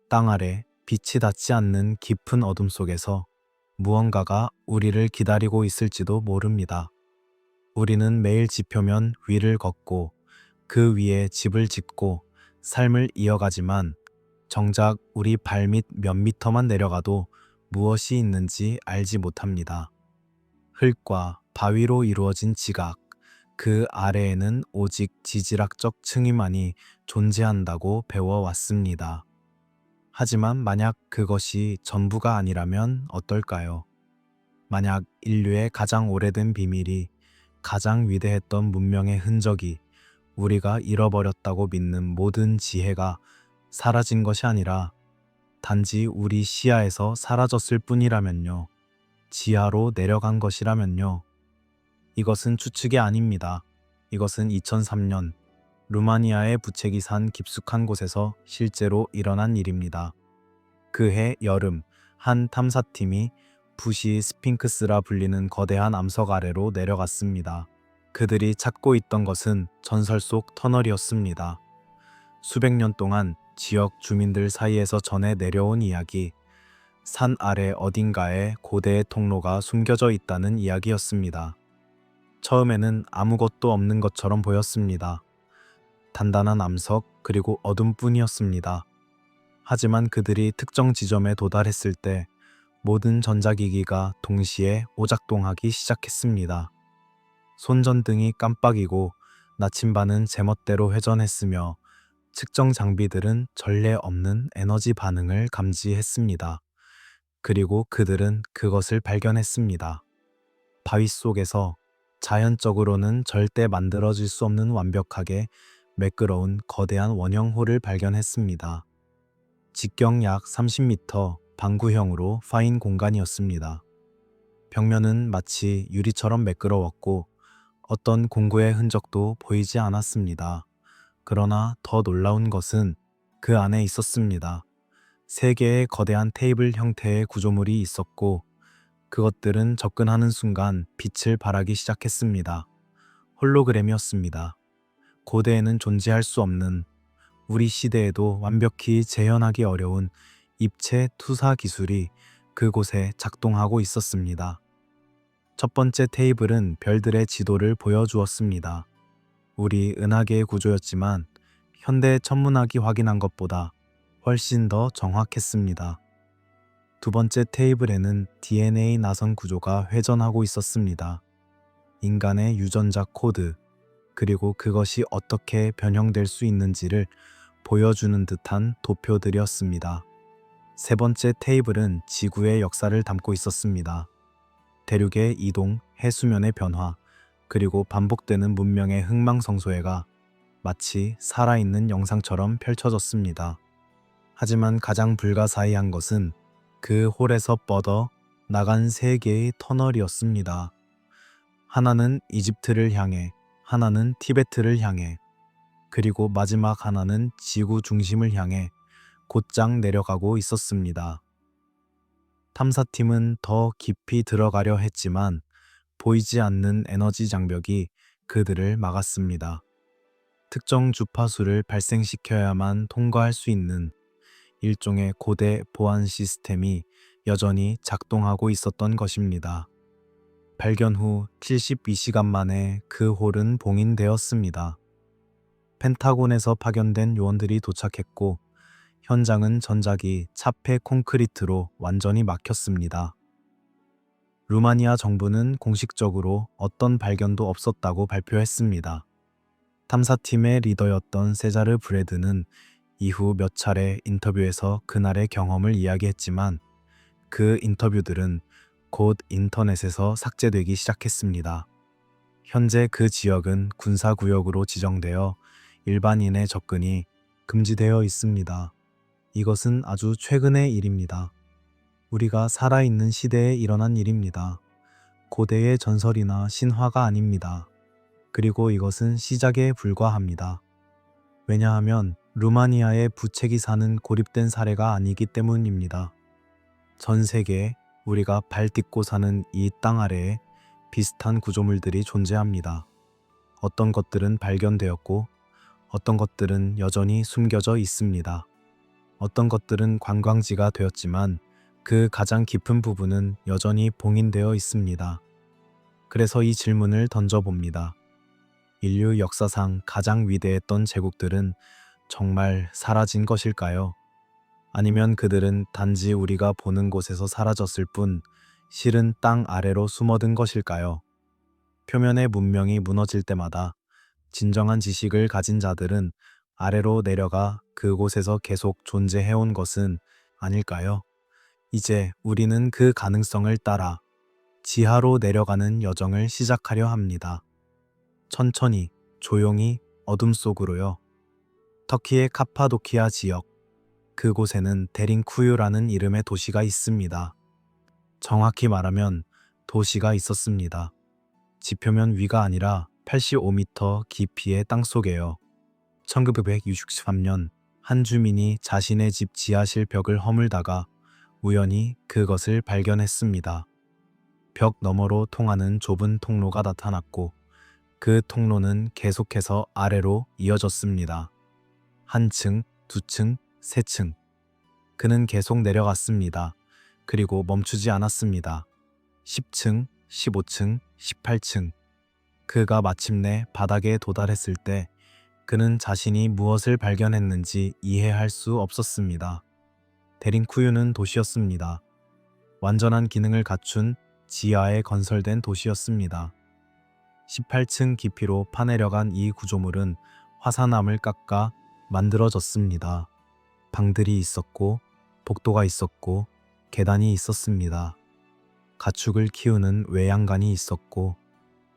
땅 아래 빛이 닿지 않는 깊은 어둠 속에서 무언가가 우리를 기다리고 있을지도 모릅니다. 우리는 매일 지표면 위를 걷고 그 위에 집을 짓고 삶을 이어가지만 정작 우리 발밑 몇 미터만 내려가도 무엇이 있는지 알지 못합니다. 흙과 바위로 이루어진 지각, 그 아래에는 오직 지질학적 층위만이 존재한다고 배워왔습니다. 하지만 만약 그것이 전부가 아니라면 어떨까요? 만약 인류의 가장 오래된 비밀이, 가장 위대했던 문명의 흔적이, 우리가 잃어버렸다고 믿는 모든 지혜가 사라진 것이 아니라 단지 우리 시야에서 사라졌을 뿐이라면요. 지하로 내려간 것이라면요. 이것은 추측이 아닙니다. 이것은 2003년 루마니아의 부채기 산 깊숙한 곳에서 실제로 일어난 일입니다. 그해 여름, 한 탐사팀이 부시 스핑크스라 불리는 거대한 암석 아래로 내려갔습니다. 그들이 찾고 있던 것은 전설 속 터널이었습니다. 수백 년 동안 지역 주민들 사이에서 전해 내려온 이야기, 산 아래 어딘가에 고대의 통로가 숨겨져 있다는 이야기였습니다. 처음에는 아무것도 없는 것처럼 보였습니다. 단단한 암석 그리고 어둠뿐이었습니다. 하지만 그들이 특정 지점에 도달했을 때 모든 전자기기가 동시에 오작동하기 시작했습니다. 손전등이 깜빡이고 나침반은 제멋대로 회전했으며 측정 장비들은 전례 없는 에너지 반응을 감지했습니다. 그리고 그들은 그것을 발견했습니다. 바위 속에서 자연적으로는 절대 만들어질 수 없는 완벽하게 매끄러운 거대한 원형홀을 발견했습니다. 직경 약 30m 방구형으로 파인 공간이었습니다. 벽면은 마치 유리처럼 매끄러웠고 어떤 공구의 흔적도 보이지 않았습니다. 그러나 더 놀라운 것은 그 안에 있었습니다. 3개의 거대한 테이블 형태의 구조물이 있었고 그것들은 접근하는 순간 빛을 발하기 시작했습니다. 홀로그램이었습니다. 고대에는 존재할 수 없는, 우리 시대에도 완벽히 재현하기 어려운 입체 투사 기술이 그곳에 작동하고 있었습니다. 첫 번째 테이블은 별들의 지도를 보여주었습니다. 우리 은하계의 구조였지만 현대 천문학이 확인한 것보다 훨씬 더 정확했습니다. 두 번째 테이블에는 DNA 나선 구조가 회전하고 있었습니다. 인간의 유전자 코드, 그리고 그것이 어떻게 변형될 수 있는지를 보여주는 듯한 도표들이었습니다. 세 번째 테이블은 지구의 역사를 담고 있었습니다. 대륙의 이동, 해수면의 변화, 그리고 반복되는 문명의 흥망성쇠가 마치 살아있는 영상처럼 펼쳐졌습니다. 하지만 가장 불가사의한 것은 그 홀에서 뻗어 나간 3개의 터널이었습니다. 하나는 이집트를 향해, 하나는 티베트를 향해, 그리고 마지막 하나는 지구 중심을 향해 곧장 내려가고 있었습니다. 탐사팀은 더 깊이 들어가려 했지만 보이지 않는 에너지 장벽이 그들을 막았습니다. 특정 주파수를 발생시켜야만 통과할 수 있는 일종의 고대 보안 시스템이 여전히 작동하고 있었던 것입니다. 발견 후 72시간 만에 그 홀은 봉인되었습니다. 펜타곤에서 파견된 요원들이 도착했고 현장은 전작이 차폐 콘크리트로 완전히 막혔습니다. 루마니아 정부는 공식적으로 어떤 발견도 없었다고 발표했습니다. 탐사팀의 리더였던 세자르 브레드는 이후 몇 차례 인터뷰에서 그날의 경험을 이야기했지만 그 인터뷰들은 곧 인터넷에서 삭제되기 시작했습니다. 현재 그 지역은 군사구역으로 지정되어 일반인의 접근이 금지되어 있습니다. 이것은 아주 최근의 일입니다. 우리가 살아있는 시대에 일어난 일입니다. 고대의 전설이나 신화가 아닙니다. 그리고 이것은 시작에 불과합니다. 왜냐하면 루마니아의 부채기 산은 고립된 사례가 아니기 때문입니다. 전 세계에 우리가 발 딛고 사는 이 땅 아래에 비슷한 구조물들이 존재합니다. 어떤 것들은 발견되었고 어떤 것들은 여전히 숨겨져 있습니다. 어떤 것들은 관광지가 되었지만 그 가장 깊은 부분은 여전히 봉인되어 있습니다. 그래서 이 질문을 던져봅니다. 인류 역사상 가장 위대했던 제국들은 정말 사라진 것일까요? 아니면 그들은 단지 우리가 보는 곳에서 사라졌을 뿐 실은 땅 아래로 숨어든 것일까요? 표면의 문명이 무너질 때마다 진정한 지식을 가진 자들은 아래로 내려가 그곳에서 계속 존재해온 것은 아닐까요? 이제 우리는 그 가능성을 따라 지하로 내려가는 여정을 시작하려 합니다. 천천히, 조용히, 어둠 속으로요. 터키의 카파도키아 지역, 그곳에는 데린쿠유라는 이름의 도시가 있습니다. 정확히 말하면 도시가 있었습니다. 지표면 위가 아니라 85m 깊이의 땅속에요. 1963년 한 주민이 자신의 집 지하실 벽을 허물다가 우연히 그것을 발견했습니다. 벽 너머로 통하는 좁은 통로가 나타났고 그 통로는 계속해서 아래로 이어졌습니다. 한 층, 두 층, 세 층. 그는 계속 내려갔습니다. 그리고 멈추지 않았습니다. 10층, 15층, 18층. 그가 마침내 바닥에 도달했을 때 그는 자신이 무엇을 발견했는지 이해할 수 없었습니다. 데린쿠유는 도시였습니다. 완전한 기능을 갖춘 지하에 건설된 도시였습니다. 18층 깊이로 파내려간 이 구조물은 화산암을 깎아 만들어졌습니다. 방들이 있었고, 복도가 있었고, 계단이 있었습니다. 가축을 키우는 외양간이 있었고,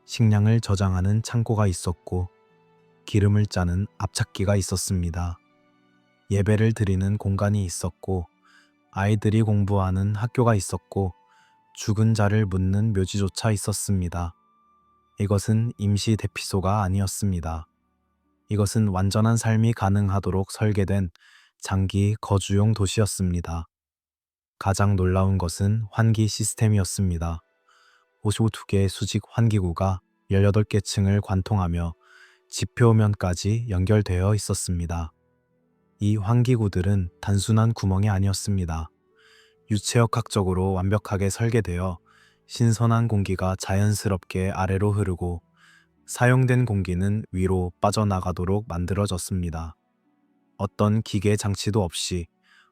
식량을 저장하는 창고가 있었고, 기름을 짜는 압착기가 있었습니다. 예배를 드리는 공간이 있었고, 아이들이 공부하는 학교가 있었고, 죽은 자를 묻는 묘지조차 있었습니다. 이것은 임시 대피소가 아니었습니다. 이것은 완전한 삶이 가능하도록 설계된 장기 거주용 도시였습니다. 가장 놀라운 것은 환기 시스템이었습니다. 52개의 수직 환기구가 18개 층을 관통하며 지표면까지 연결되어 있었습니다. 이 환기구들은 단순한 구멍이 아니었습니다. 유체역학적으로 완벽하게 설계되어 신선한 공기가 자연스럽게 아래로 흐르고 사용된 공기는 위로 빠져나가도록 만들어졌습니다. 어떤 기계 장치도 없이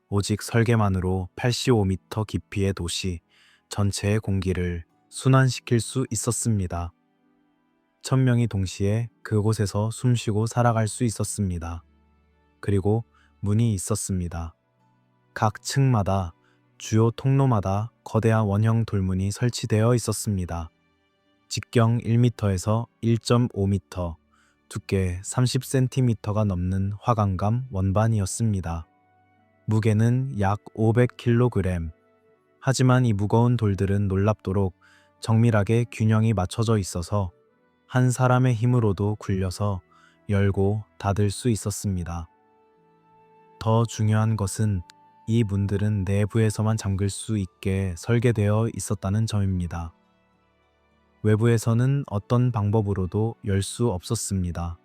오직 설계만으로 85m 깊이의 도시 전체의 공기를 순환시킬 수 있었습니다. 1000명이 동시에 그곳에서 숨쉬고 살아갈 수 있었습니다. 그리고 문이 있었습니다. 각 층마다 주요 통로마다 거대한 원형 돌문이 설치되어 있었습니다. 직경 1m에서 1.5m, 두께 30cm가 넘는 화강감 원반이었습니다. 무게는 약 500kg. 하지만 이 무거운 돌들은 놀랍도록 정밀하게 균형이 맞춰져 있어서 한 사람의 힘으로도 굴려서 열고 닫을 수 있었습니다. 더 중요한 것은 이 문들은 내부에서만 잠글 수 있게 설계되어 있었다는 점입니다. 외부에서는 어떤 방법으로도 열 수 없었습니다.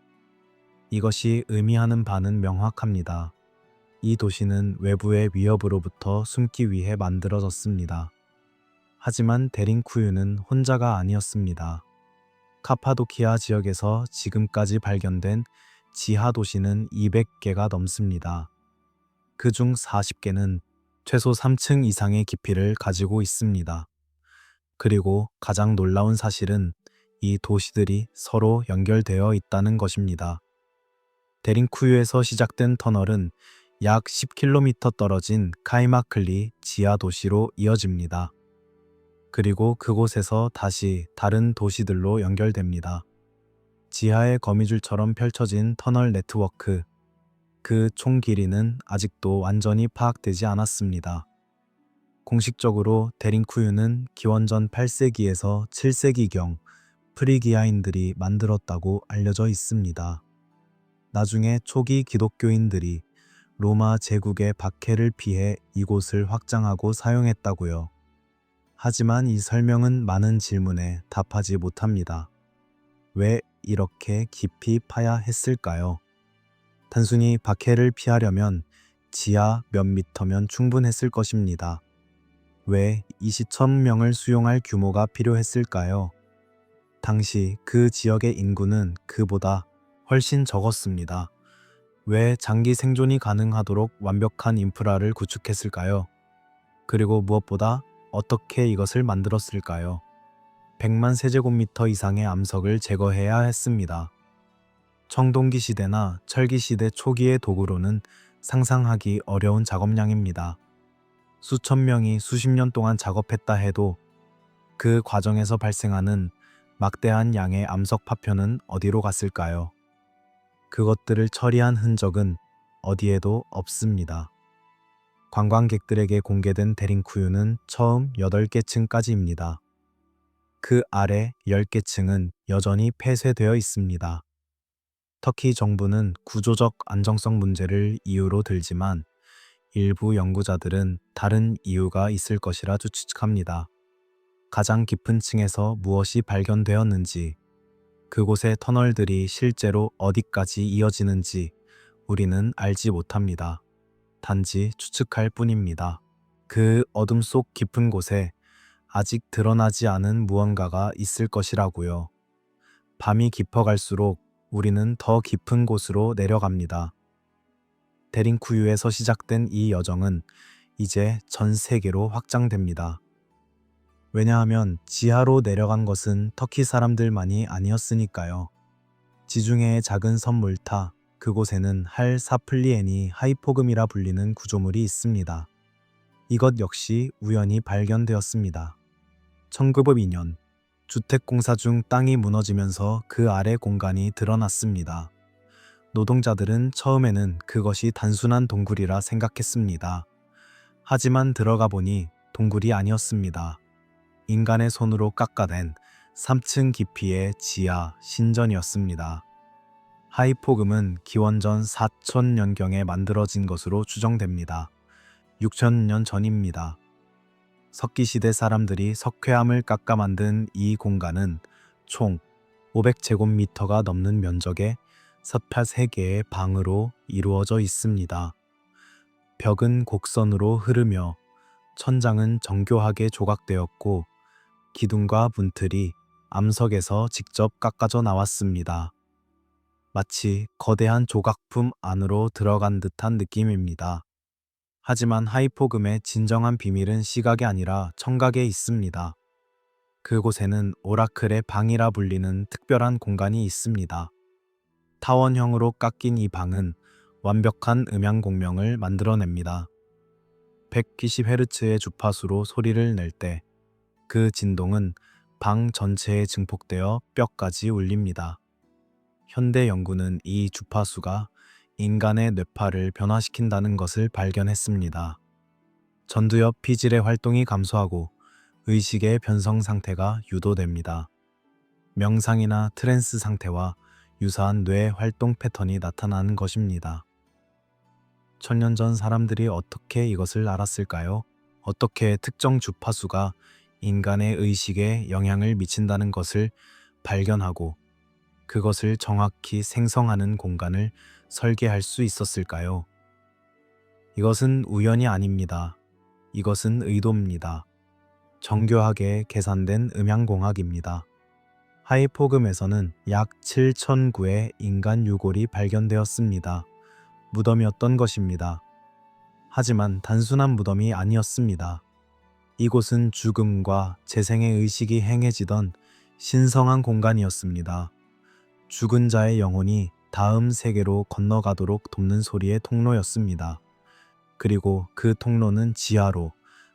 이것이 의미하는 바는 명확합니다. 이 도시는 외부의 위협으로부터 숨기 위해 만들어졌습니다. 하지만 데린쿠유는 혼자가 아니었습니다. 카파도키아 지역에서 지금까지 발견된 지하 도시는 200개가 넘습니다. 그중 40개는 최소 3층 이상의 깊이를 가지고 있습니다. 그리고 가장 놀라운 사실은 이 도시들이 서로 연결되어 있다는 것입니다. 데린쿠유에서 시작된 터널은 약 10km 떨어진 카이마클리 지하 도시로 이어집니다. 그리고 그곳에서 다시 다른 도시들로 연결됩니다. 지하의 거미줄처럼 펼쳐진 터널 네트워크, 그 총 길이는 아직도 완전히 파악되지 않았습니다. 공식적으로 데린쿠유는 기원전 8세기에서 7세기경 프리기아인들이 만들었다고 알려져 있습니다. 나중에 초기 기독교인들이 로마 제국의 박해를 피해 이곳을 확장하고 사용했다고요. 하지만 이 설명은 많은 질문에 답하지 못합니다. 왜 이렇게 깊이 파야 했을까요? 단순히 박해를 피하려면 지하 몇 미터면 충분했을 것입니다. 왜 20,000명을 수용할 규모가 필요했을까요? 당시 그 지역의 인구는 그보다 훨씬 적었습니다. 왜 장기 생존이 가능하도록 완벽한 인프라를 구축했을까요? 그리고 무엇보다 어떻게 이것을 만들었을까요? 100만 세제곱미터 이상의 암석을 제거해야 했습니다. 청동기 시대나 철기 시대 초기의 도구로는 상상하기 어려운 작업량입니다. 수천 명이 수십 년 동안 작업했다 해도 그 과정에서 발생하는 막대한 양의 암석 파편은 어디로 갔을까요? 그것들을 처리한 흔적은 어디에도 없습니다. 관광객들에게 공개된 데링쿠유는 처음 8개 층까지입니다. 그 아래 10개 층은 여전히 폐쇄되어 있습니다. 터키 정부는 구조적 안정성 문제를 이유로 들지만 일부 연구자들은 다른 이유가 있을 것이라 추측합니다. 가장 깊은 층에서 무엇이 발견되었는지, 그곳의 터널들이 실제로 어디까지 이어지는지 우리는 알지 못합니다. 단지 추측할 뿐입니다. 그 어둠 속 깊은 곳에 아직 드러나지 않은 무언가가 있을 것이라고요. 밤이 깊어갈수록 우리는 더 깊은 곳으로 내려갑니다. 데링쿠유에서 시작된 이 여정은 이제 전 세계로 확장됩니다. 왜냐하면 지하로 내려간 것은 터키 사람들만이 아니었으니까요. 지중해의 작은 섬 몰타, 그곳에는 할 사플리엔이 하이포금이라 불리는 구조물이 있습니다. 이것 역시 우연히 발견되었습니다. 1902년 주택공사 중 땅이 무너지면서 그 아래 공간이 드러났습니다. 노동자들은 처음에는 그것이 단순한 동굴이라 생각했습니다. 하지만 들어가 보니 동굴이 아니었습니다. 인간의 손으로 깎아낸 3층 깊이의 지하 신전이었습니다. 하이포금은 기원전 4000년경에 만들어진 것으로 추정됩니다. 6000년 전입니다. 석기시대 사람들이 석회암을 깎아 만든 이 공간은 총 500제곱미터가 넘는 면적의 섭야 3개의 방으로 이루어져 있습니다. 벽은 곡선으로 흐르며 천장은 정교하게 조각되었고 기둥과 문틀이 암석에서 직접 깎아져 나왔습니다. 마치 거대한 조각품 안으로 들어간 듯한 느낌입니다. 하지만 하이포금의 진정한 비밀은 시각이 아니라 청각에 있습니다. 그곳에는 오라클의 방이라 불리는 특별한 공간이 있습니다. 타원형으로 깎인 이 방은 완벽한 음향 공명을 만들어냅니다. 190Hz의 주파수로 소리를 낼 때 그 진동은 방 전체에 증폭되어 뼈까지 울립니다. 현대 연구는 이 주파수가 인간의 뇌파를 변화시킨다는 것을 발견했습니다. 전두엽 피질의 활동이 감소하고 의식의 변성 상태가 유도됩니다. 명상이나 트랜스 상태와 유사한 뇌 활동 패턴이 나타나는 것입니다. 1000년 전 사람들이 어떻게 이것을 알았을까요? 어떻게 특정 주파수가 인간의 의식에 영향을 미친다는 것을 발견하고 그것을 정확히 생성하는 공간을 설계할 수 있었을까요? 이것은 우연이 아닙니다. 이것은 의도입니다. 정교하게 계산된 음향공학입니다. 하이포금에서는 약 7,009의 인간 유골이 발견되었습니다. 무덤이었던 것입니다. 하지만 단순한 무덤이 아니었습니다. 이곳은 죽음과 재생의 의식이 행해지던 신성한 공간이었습니다. 죽은 자의 영혼이 다음 세계로 건너가도록 돕는 소리의 통로였습니다. 그리고 그 통로는 지하로,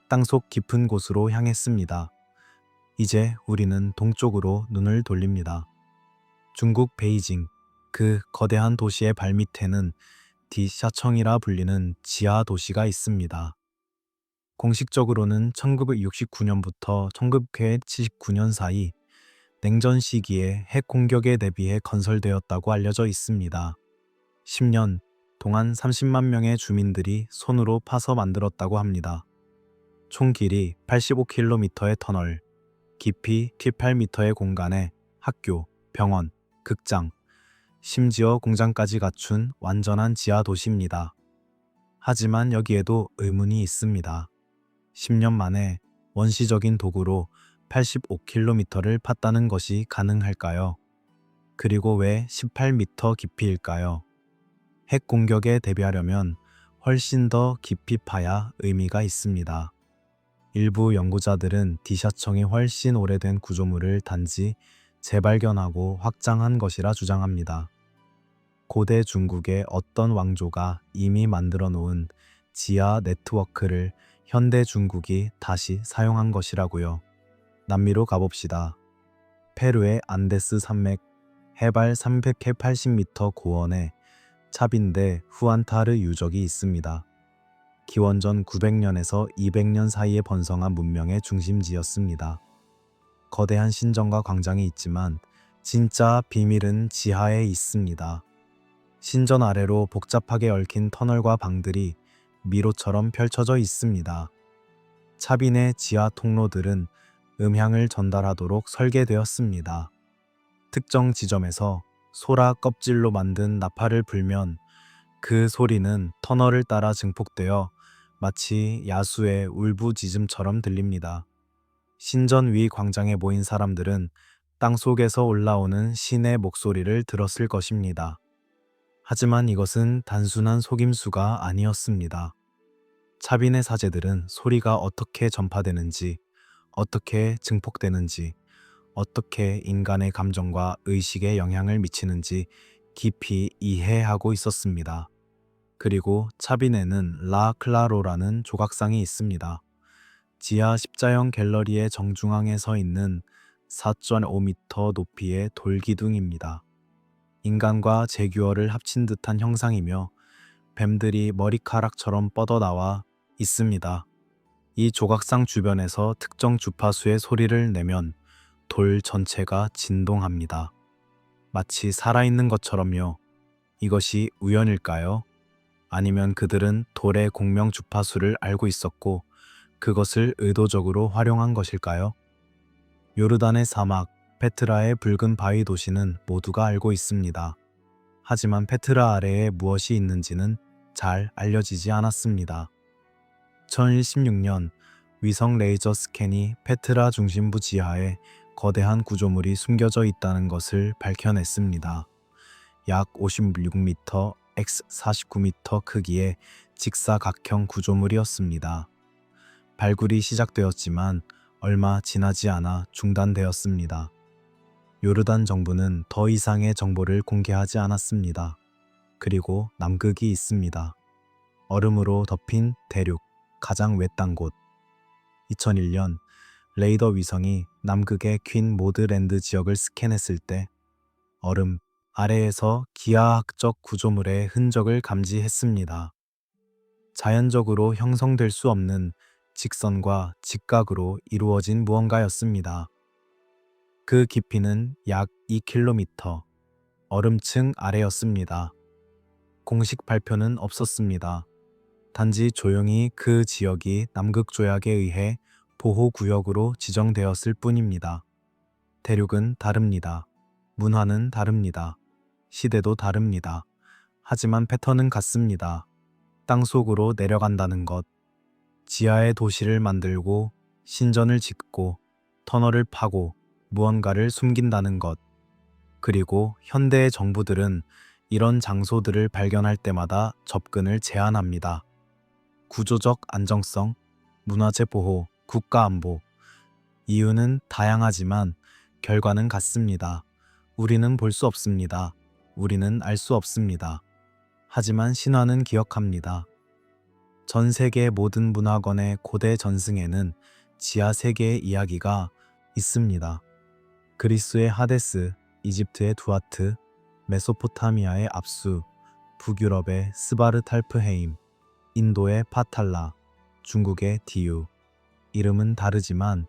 땅속 깊은 곳으로 향했습니다. 이제 우리는 동쪽으로 눈을 돌립니다. 중국 베이징, 그 거대한 도시의 발밑에는 디샤청이라 불리는 지하 도시가 있습니다. 공식적으로는 1969년부터 1979년 사이 냉전 시기에 핵 공격에 대비해 건설되었다고 알려져 있습니다. 10년 동안 30만 명의 주민들이 손으로 파서 만들었다고 합니다. 총 길이 85km의 터널, 깊이 18m의 공간에 학교, 병원, 극장, 심지어 공장까지 갖춘 완전한 지하 도시입니다. 하지만 여기에도 의문이 있습니다. 10년 만에 원시적인 도구로 85km를 팠다는 것이 가능할까요? 그리고 왜 18m 깊이일까요? 핵 공격에 대비하려면 훨씬 더 깊이 파야 의미가 있습니다. 일부 연구자들은 디샤청이 훨씬 오래된 구조물을 단지 재발견하고 확장한 것이라 주장합니다. 고대 중국의 어떤 왕조가 이미 만들어 놓은 지하 네트워크를 현대 중국이 다시 사용한 것이라고요. 남미로 가봅시다. 페루의 안데스 산맥 해발 380m 고원에 차빈데 후안타르 유적이 있습니다. 기원전 900년에서 200년 사이에 번성한 문명의 중심지였습니다. 거대한 신전과 광장이 있지만 진짜 비밀은 지하에 있습니다. 신전 아래로 복잡하게 얽힌 터널과 방들이 미로처럼 펼쳐져 있습니다. 차빈의 지하 통로들은 음향을 전달하도록 설계되었습니다. 특정 지점에서 소라 껍질로 만든 나팔을 불면 그 소리는 터널을 따라 증폭되어 마치 야수의 울부짖음처럼 들립니다. 신전 위 광장에 모인 사람들은 땅속에서 올라오는 신의 목소리를 들었을 것입니다. 하지만 이것은 단순한 속임수가 아니었습니다. 차빈의 사제들은 소리가 어떻게 전파되는지, 어떻게 증폭되는지, 어떻게 인간의 감정과 의식에 영향을 미치는지 깊이 이해하고 있었습니다. 그리고 차빈에는 라 클라로라는 조각상이 있습니다. 지하 십자형 갤러리의 정중앙에 서 있는 4.5m 높이의 돌기둥입니다. 인간과 제규어를 합친 듯한 형상이며 뱀들이 머리카락처럼 뻗어나와 있습니다. 이 조각상 주변에서 특정 주파수의 소리를 내면 돌 전체가 진동합니다. 마치 살아있는 것처럼요. 이것이 우연일까요? 아니면 그들은 돌의 공명 주파수를 알고 있었고 그것을 의도적으로 활용한 것일까요? 요르단의 사막, 페트라의 붉은 바위 도시는 모두가 알고 있습니다. 하지만 페트라 아래에 무엇이 있는지는 잘 알려지지 않았습니다. 2016년 위성 레이저 스캔이 페트라 중심부 지하에 거대한 구조물이 숨겨져 있다는 것을 밝혀냈습니다. 약 56m, x 49m 크기의 직사각형 구조물이었습니다. 발굴이 시작되었지만 얼마 지나지 않아 중단되었습니다. 요르단 정부는 더 이상의 정보를 공개하지 않았습니다. 그리고 남극이 있습니다. 얼음으로 덮인 대륙, 가장 외딴 곳. 2001년 레이더 위성이 남극의 퀸 모드랜드 지역을 스캔했을 때 얼음 아래에서 기하학적 구조물의 흔적을 감지했습니다. 자연적으로 형성될 수 없는 직선과 직각으로 이루어진 무언가였습니다. 그 깊이는 약 2km, 얼음층 아래였습니다. 공식 발표는 없었습니다. 단지 조용히 그 지역이 남극조약에 의해 보호구역으로 지정되었을 뿐입니다. 대륙은 다릅니다. 문화는 다릅니다. 시대도 다릅니다. 하지만 패턴은 같습니다. 땅속으로 내려간다는 것, 지하의 도시를 만들고 신전을 짓고 터널을 파고 무언가를 숨긴다는 것. 그리고 현대의 정부들은 이런 장소들을 발견할 때마다 접근을 제한합니다. 구조적 안정성, 문화재 보호, 국가 안보. 이유는 다양하지만 결과는 같습니다. 우리는 볼 수 없습니다. 우리는 알 수 없습니다. 하지만 신화는 기억합니다. 전 세계 모든 문화권의 고대 전승에는 지하 세계의 이야기가 있습니다. 그리스의 하데스, 이집트의 두아트, 메소포타미아의 압수, 북유럽의 스바르탈프헤임, 인도의 파탈라, 중국의 디유. 이름은 다르지만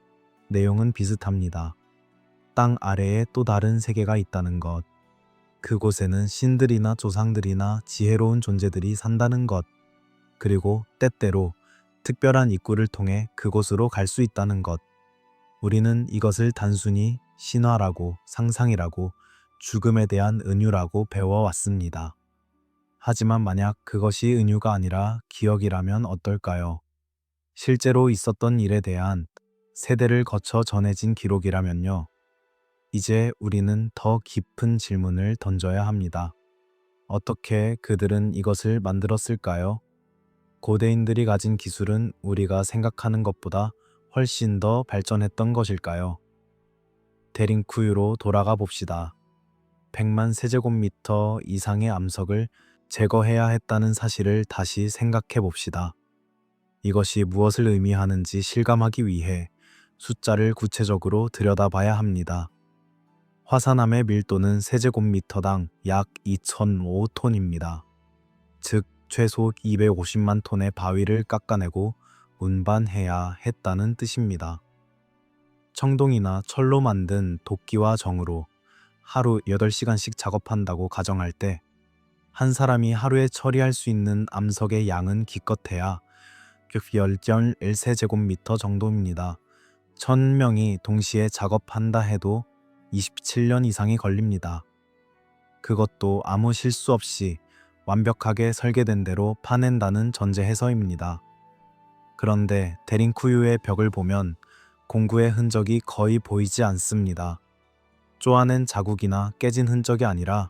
내용은 비슷합니다. 땅 아래에 또 다른 세계가 있다는 것. 그곳에는 신들이나 조상들이나 지혜로운 존재들이 산다는 것. 그리고 때때로 특별한 입구를 통해 그곳으로 갈 수 있다는 것. 우리는 이것을 단순히 신화라고, 상상이라고, 죽음에 대한 은유라고 배워왔습니다. 하지만 만약 그것이 은유가 아니라 기억이라면 어떨까요? 실제로 있었던 일에 대한 세대를 거쳐 전해진 기록이라면요. 이제 우리는 더 깊은 질문을 던져야 합니다. 어떻게 그들은 이것을 만들었을까요? 고대인들이 가진 기술은 우리가 생각하는 것보다 훨씬 더 발전했던 것일까요? 데링쿠유로 돌아가 봅시다. 100만 세제곱미터 이상의 암석을 제거해야 했다는 사실을 다시 생각해 봅시다. 이것이 무엇을 의미하는지 실감하기 위해 숫자를 구체적으로 들여다봐야 합니다. 화산암의 밀도는 세제곱미터당 약 2,005톤입니다. 즉, 최소 250만 톤의 바위를 깎아내고 운반해야 했다는 뜻입니다. 청동이나 철로 만든 도끼와 정으로 하루 8시간씩 작업한다고 가정할 때 한 사람이 하루에 처리할 수 있는 암석의 양은 기껏해야 0.1세제곱미터 정도입니다. 1000명이 동시에 작업한다 해도 27년 이상이 걸립니다. 그것도 아무 실수 없이 완벽하게 설계된 대로 파낸다는 전제해서입니다. 그런데 데링쿠유의 벽을 보면 공구의 흔적이 거의 보이지 않습니다. 쪼아낸 자국이나 깨진 흔적이 아니라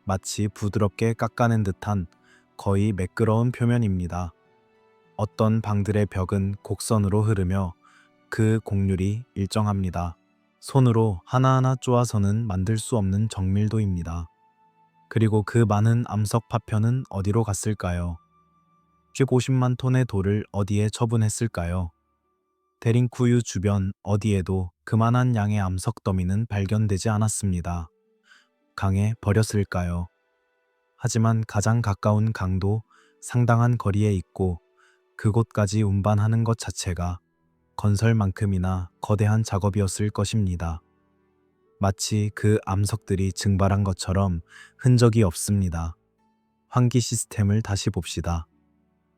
마치 부드럽게 깎아낸 듯한 거의 매끄러운 표면입니다. 어떤 방들의 벽은 곡선으로 흐르며 그 곡률이 일정합니다. 손으로 하나하나 쪼아서는 만들 수 없는 정밀도입니다. 그리고 그 많은 암석 파편은 어디로 갔을까요? 150만 톤의 돌을 어디에 처분했을까요? 데링쿠유 주변 어디에도 그만한 양의 암석 더미는 발견되지 않았습니다. 강에 버렸을까요? 하지만 가장 가까운 강도 상당한 거리에 있고 그곳까지 운반하는 것 자체가 건설만큼이나 거대한 작업이었을 것입니다. 마치 그 암석들이 증발한 것처럼 흔적이 없습니다. 환기 시스템을 다시 봅시다.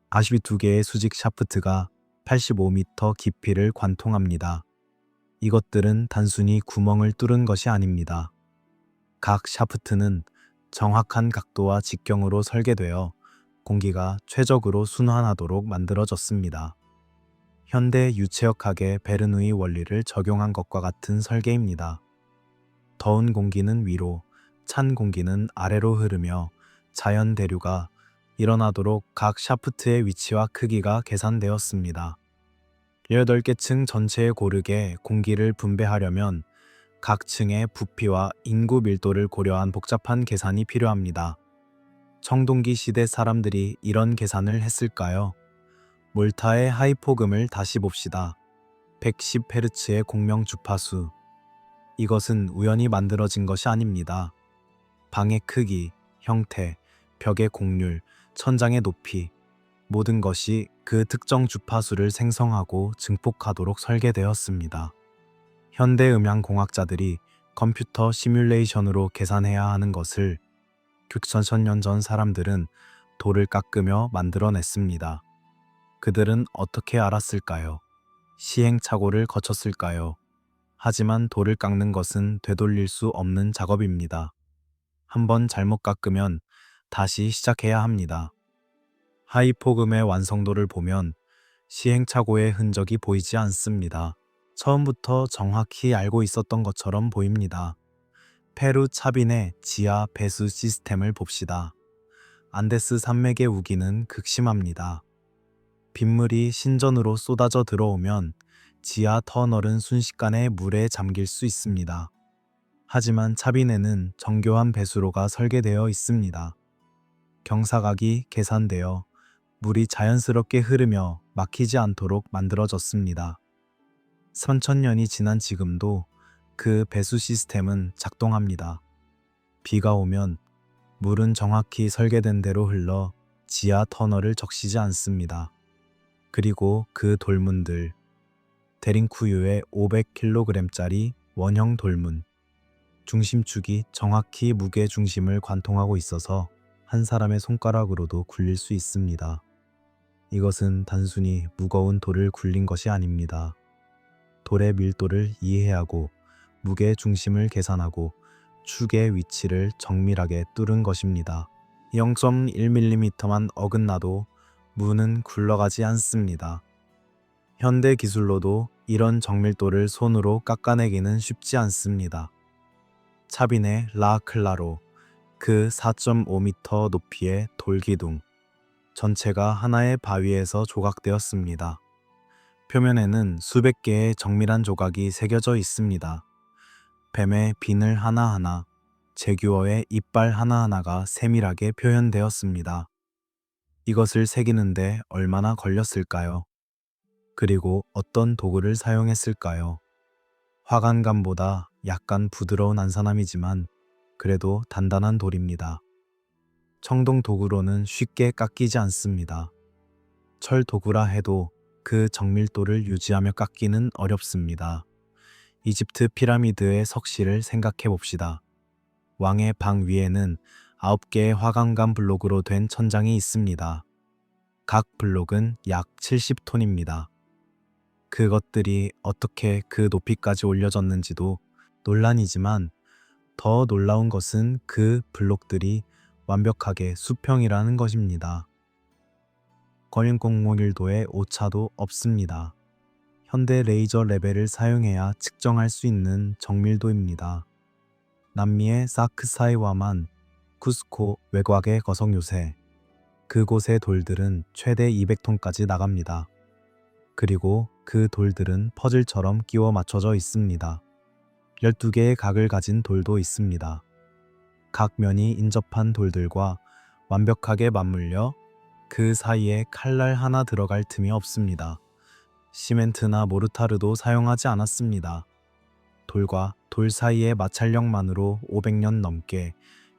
92개의 수직 샤프트가 85m 깊이를 관통합니다. 이것들은 단순히 구멍을 뚫은 것이 아닙니다. 각 샤프트는 정확한 각도와 직경으로 설계되어 공기가 최적으로 순환하도록 만들어졌습니다. 현대 유체역학의 베르누이 원리를 적용한 것과 같은 설계입니다. 더운 공기는 위로, 찬 공기는 아래로 흐르며 자연 대류가 일어나도록 각 샤프트의 위치와 크기가 계산되었습니다. 18개 층 전체에 고르게 공기를 분배하려면 각 층의 부피와 인구 밀도를 고려한 복잡한 계산이 필요합니다. 청동기 시대 사람들이 이런 계산을 했을까요? 몰타의 하이포금을 다시 봅시다. 110Hz의 공명 주파수. 이것은 우연히 만들어진 것이 아닙니다. 방의 크기, 형태, 벽의 곡률, 천장의 높이, 모든 것이 그 특정 주파수를 생성하고 증폭하도록 설계되었습니다. 현대 음향공학자들이 컴퓨터 시뮬레이션으로 계산해야 하는 것을 6천년 전 사람들은 돌을 깎으며 만들어냈습니다. 그들은 어떻게 알았을까요? 시행착오를 거쳤을까요? 하지만 돌을 깎는 것은 되돌릴 수 없는 작업입니다. 한번 잘못 깎으면 다시 시작해야 합니다. 하이포금의 완성도를 보면 시행착오의 흔적이 보이지 않습니다. 처음부터 정확히 알고 있었던 것처럼 보입니다. 페루 차빈의 지하 배수 시스템을 봅시다. 안데스 산맥의 우기는 극심합니다. 빗물이 신전으로 쏟아져 들어오면 지하 터널은 순식간에 물에 잠길 수 있습니다. 하지만 차빈에는 정교한 배수로가 설계되어 있습니다. 경사각이 계산되어 물이 자연스럽게 흐르며 막히지 않도록 만들어졌습니다. 3000년이 지난 지금도 그 배수 시스템은 작동합니다. 비가 오면 물은 정확히 설계된 대로 흘러 지하 터널을 적시지 않습니다. 그리고 그 돌문들, 데링쿠유의 500kg짜리 원형 돌문, 중심축이 정확히 무게 중심을 관통하고 있어서 한 사람의 손가락으로도 굴릴 수 있습니다. 이것은 단순히 무거운 돌을 굴린 것이 아닙니다. 돌의 밀도를 이해하고 무게 중심을 계산하고 축의 위치를 정밀하게 뚫은 것입니다. 0.1mm만 어긋나도 문은 굴러가지 않습니다. 현대 기술로도 이런 정밀도를 손으로 깎아내기는 쉽지 않습니다. 차빈의 라 클라로 그 4.5m 높이의 돌기둥 전체가 하나의 바위에서 조각되었습니다. 표면에는 수백 개의 정밀한 조각이 새겨져 있습니다. 뱀의 비늘 하나하나, 제규어의 이빨 하나하나가 세밀하게 표현되었습니다. 이것을 새기는데 얼마나 걸렸을까요? 그리고 어떤 도구를 사용했을까요? 화관감보다 약간 부드러운 안산함이지만 그래도 단단한 돌입니다. 청동 도구로는 쉽게 깎이지 않습니다. 철 도구라 해도 그 정밀도를 유지하며 깎기는 어렵습니다. 이집트 피라미드의 석실을 생각해 봅시다. 왕의 방 위에는 9개의 화강감 블록으로 된 천장이 있습니다. 각 블록은 약 70톤입니다. 그것들이 어떻게 그 높이까지 올려졌는지도 논란이지만 더 놀라운 것은 그 블록들이 완벽하게 수평이라는 것입니다. 거림공모일도의 오차도 없습니다. 현대 레이저 레벨을 사용해야 측정할 수 있는 정밀도입니다. 남미의 사크사이와만, 쿠스코 외곽의 거성 요새, 그곳의 돌들은 최대 200톤까지 나갑니다. 그리고 그 돌들은 퍼즐처럼 끼워 맞춰져 있습니다. 12개의 각을 가진 돌도 있습니다. 각 면이 인접한 돌들과 완벽하게 맞물려 그 사이에 칼날 하나 들어갈 틈이 없습니다. 시멘트나 모르타르도 사용하지 않았습니다. 돌과 돌 사이의 마찰력만으로 500년 넘게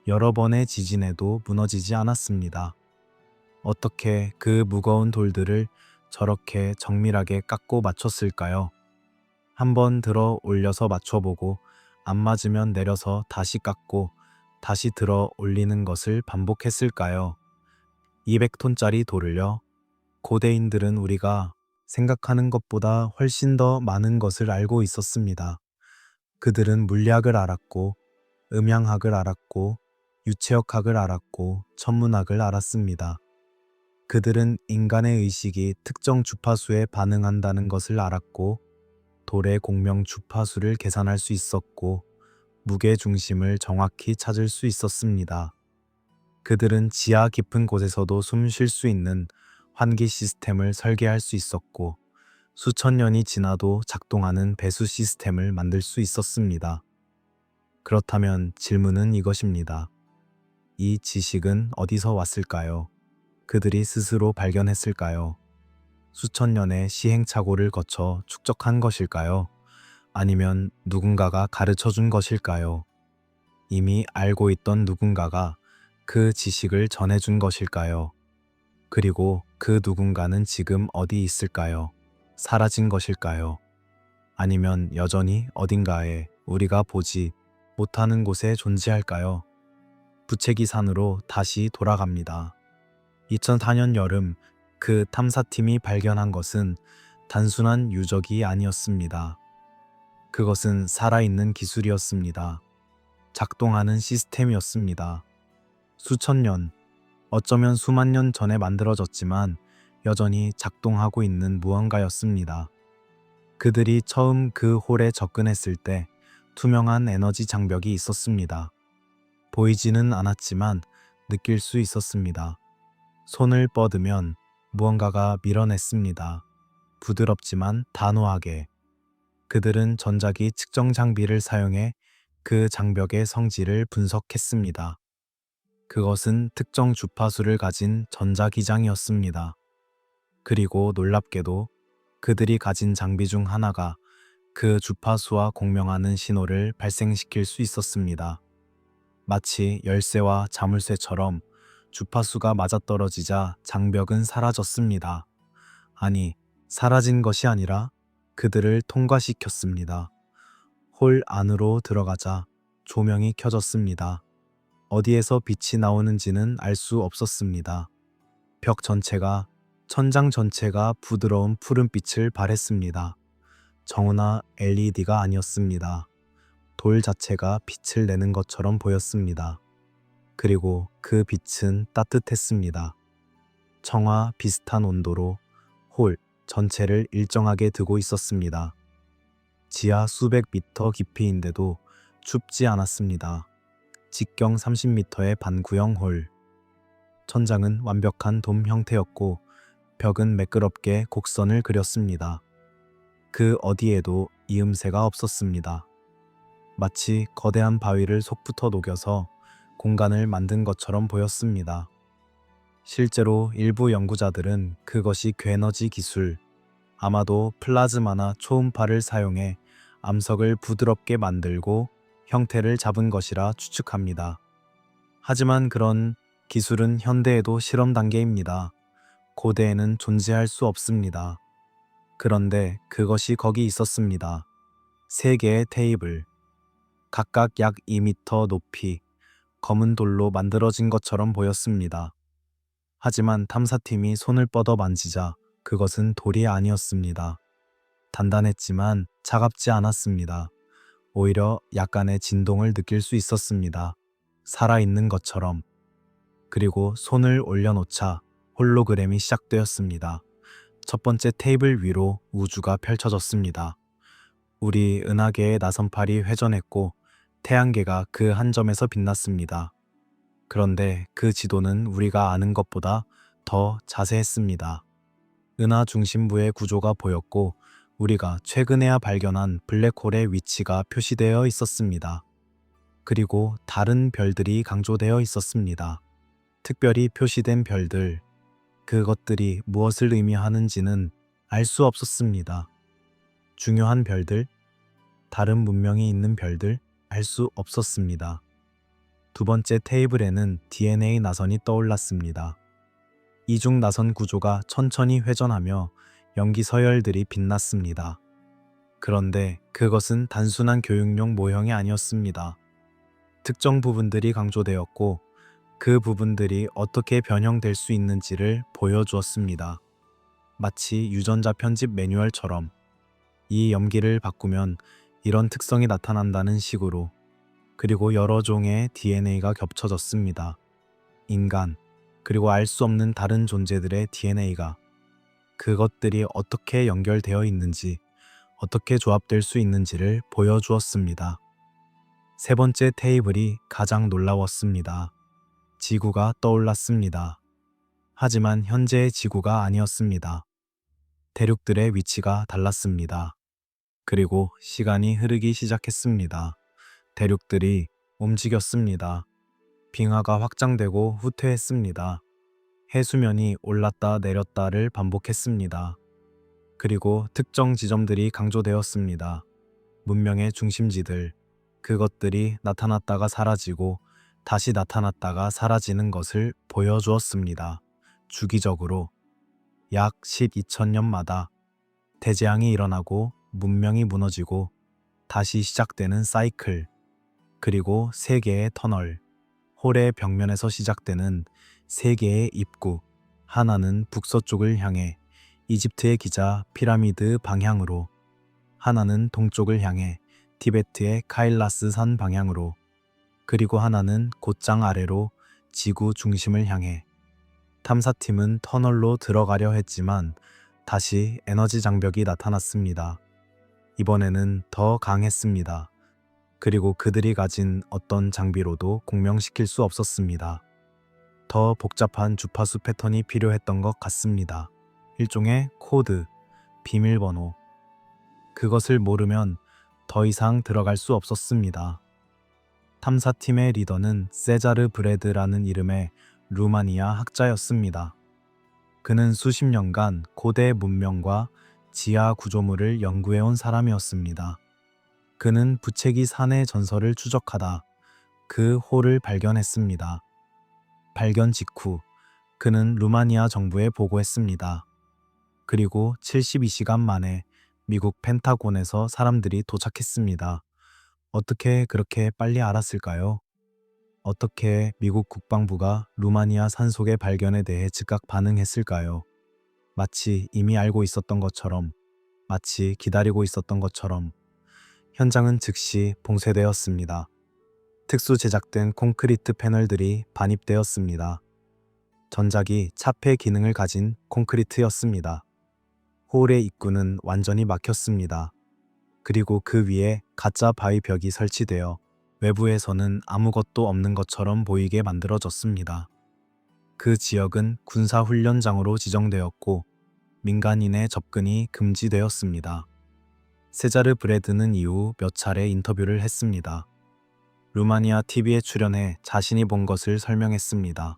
여러 번의 지진에도 무너지지 않았습니다. 어떻게 그 무거운 돌들을 저렇게 정밀하게 깎고 맞췄을까요? 한번 들어 올려서 맞춰보고 안 맞으면 내려서 다시 깎고 다시 들어 올리는 것을 반복했을까요? 200톤짜리 돌을요? 고대인들은 우리가 생각하는 것보다 훨씬 더 많은 것을 알고 있었습니다. 그들은 물리학을 알았고, 음향학을 알았고, 유체역학을 알았고, 천문학을 알았습니다. 그들은 인간의 의식이 특정 주파수에 반응한다는 것을 알았고, 돌의 공명 주파수를 계산할 수 있었고, 무게 중심을 정확히 찾을 수 있었습니다. 그들은 지하 깊은 곳에서도 숨 쉴 수 있는 환기 시스템을 설계할 수 있었고, 수천 년이 지나도 작동하는 배수 시스템을 만들 수 있었습니다. 그렇다면 질문은 이것입니다. 이 지식은 어디서 왔을까요? 그들이 스스로 발견했을까요? 수천 년의 시행착오를 거쳐 축적한 것일까요? 아니면 누군가가 가르쳐 준 것일까요? 이미 알고 있던 누군가가 그 지식을 전해준 것일까요? 그리고 그 누군가는 지금 어디 있을까요? 사라진 것일까요? 아니면 여전히 어딘가에 우리가 보지 못하는 곳에 존재할까요? 부채기산으로 다시 돌아갑니다. 2004년 여름 그 탐사팀이 발견한 것은 단순한 유적이 아니었습니다. 그것은 살아있는 기술이었습니다. 작동하는 시스템이었습니다. 수천 년, 어쩌면 수만 년 전에 만들어졌지만 여전히 작동하고 있는 무언가였습니다. 그들이 처음 그 홀에 접근했을 때 투명한 에너지 장벽이 있었습니다. 보이지는 않았지만 느낄 수 있었습니다. 손을 뻗으면 무언가가 밀어냈습니다. 부드럽지만 단호하게. 그들은 전자기 측정 장비를 사용해 그 장벽의 성질을 분석했습니다. 그것은 특정 주파수를 가진 전자기장이었습니다. 그리고 놀랍게도 그들이 가진 장비 중 하나가 그 주파수와 공명하는 신호를 발생시킬 수 있었습니다. 마치 열쇠와 자물쇠처럼 주파수가 맞아떨어지자 장벽은 사라졌습니다. 아니, 사라진 것이 아니라 그들을 통과시켰습니다. 홀 안으로 들어가자 조명이 켜졌습니다. 어디에서 빛이 나오는지는 알 수 없었습니다. 벽 전체가, 천장 전체가 부드러운 푸른빛을 발했습니다. 정우나 LED가 아니었습니다. 돌 자체가 빛을 내는 것처럼 보였습니다. 그리고 그 빛은 따뜻했습니다. 청와 비슷한 온도로 홀 전체를 일정하게 두고 있었습니다. 지하 수백 미터 깊이인데도 춥지 않았습니다. 직경 30m의 반구형 홀. 천장은 완벽한 돔 형태였고 벽은 매끄럽게 곡선을 그렸습니다. 그 어디에도 이음새가 없었습니다. 마치 거대한 바위를 속부터 녹여서 공간을 만든 것처럼 보였습니다. 실제로 일부 연구자들은 그것이 괴너지 기술, 아마도 플라즈마나 초음파를 사용해 암석을 부드럽게 만들고 형태를 잡은 것이라 추측합니다. 하지만 그런 기술은 현대에도 실험 단계입니다. 고대에는 존재할 수 없습니다. 그런데 그것이 거기 있었습니다. 세 개의 테이블, 각각 약 2m 높이, 검은 돌로 만들어진 것처럼 보였습니다. 하지만 탐사팀이 손을 뻗어 만지자 그것은 돌이 아니었습니다. 단단했지만 차갑지 않았습니다. 오히려 약간의 진동을 느낄 수 있었습니다. 살아있는 것처럼. 그리고 손을 올려놓자 홀로그램이 시작되었습니다. 첫 번째 테이블 위로 우주가 펼쳐졌습니다. 우리 은하계의 나선팔이 회전했고 태양계가 그 한 점에서 빛났습니다. 그런데 그 지도는 우리가 아는 것보다 더 자세했습니다. 은하 중심부의 구조가 보였고 우리가 최근에야 발견한 블랙홀의 위치가 표시되어 있었습니다. 그리고 다른 별들이 강조되어 있었습니다. 특별히 표시된 별들, 그것들이 무엇을 의미하는지는 알 수 없었습니다. 중요한 별들, 다른 문명이 있는 별들, 알 수 없었습니다. 두 번째 테이블에는 DNA 나선이 떠올랐습니다. 이중 나선 구조가 천천히 회전하며 염기 서열들이 빛났습니다. 그런데 그것은 단순한 교육용 모형이 아니었습니다. 특정 부분들이 강조되었고 그 부분들이 어떻게 변형될 수 있는지를 보여주었습니다. 마치 유전자 편집 매뉴얼처럼 이 염기를 바꾸면 이런 특성이 나타난다는 식으로. 그리고 여러 종의 DNA가 겹쳐졌습니다. 인간, 그리고 알 수 없는 다른 존재들의 DNA가 그것들이 어떻게 연결되어 있는지, 어떻게 조합될 수 있는지를 보여주었습니다. 세 번째 테이블이 가장 놀라웠습니다. 지구가 떠올랐습니다. 하지만 현재의 지구가 아니었습니다. 대륙들의 위치가 달랐습니다. 그리고 시간이 흐르기 시작했습니다. 대륙들이 움직였습니다. 빙하가 확장되고 후퇴했습니다. 해수면이 올랐다 내렸다를 반복했습니다. 그리고 특정 지점들이 강조되었습니다. 문명의 중심지들, 그것들이 나타났다가 사라지고 다시 나타났다가 사라지는 것을 보여주었습니다. 주기적으로 약 12,000년마다 대재앙이 일어나고 문명이 무너지고 다시 시작되는 사이클, 그리고 세 개의 터널, 홀의 벽면에서 시작되는 세 개의 입구, 하나는 북서쪽을 향해 이집트의 기자 피라미드 방향으로, 하나는 동쪽을 향해 티베트의 카일라스 산 방향으로, 그리고 하나는 곧장 아래로 지구 중심을 향해. 탐사팀은 터널로 들어가려 했지만 다시 에너지 장벽이 나타났습니다. 이번에는 더 강했습니다. 그리고 그들이 가진 어떤 장비로도 공명시킬 수 없었습니다. 더 복잡한 주파수 패턴이 필요했던 것 같습니다. 일종의 코드, 비밀번호. 그것을 모르면 더 이상 들어갈 수 없었습니다. 탐사팀의 리더는 세자르 브레드라는 이름의 루마니아 학자였습니다. 그는 수십 년간 고대 문명과 지하 구조물을 연구해온 사람이었습니다. 그는 부채기 산의 전설을 추적하다 그 홀을 발견했습니다. 발견 직후 그는 루마니아 정부에 보고했습니다. 그리고 72시간 만에 미국 펜타곤에서 사람들이 도착했습니다. 어떻게 그렇게 빨리 알았을까요? 어떻게 미국 국방부가 루마니아 산속의 발견에 대해 즉각 반응했을까요? 마치 이미 알고 있었던 것처럼, 마치 기다리고 있었던 것처럼. 현장은 즉시 봉쇄되었습니다. 특수 제작된 콘크리트 패널들이 반입되었습니다. 전작이 차폐 기능을 가진 콘크리트였습니다. 홀의 입구는 완전히 막혔습니다. 그리고 그 위에 가짜 바위 벽이 설치되어 외부에서는 아무것도 없는 것처럼 보이게 만들어졌습니다. 그 지역은 군사훈련장으로 지정되었고 민간인의 접근이 금지되었습니다. 세자르 브레드는 이후 몇 차례 인터뷰를 했습니다. 루마니아 TV에 출연해 자신이 본 것을 설명했습니다.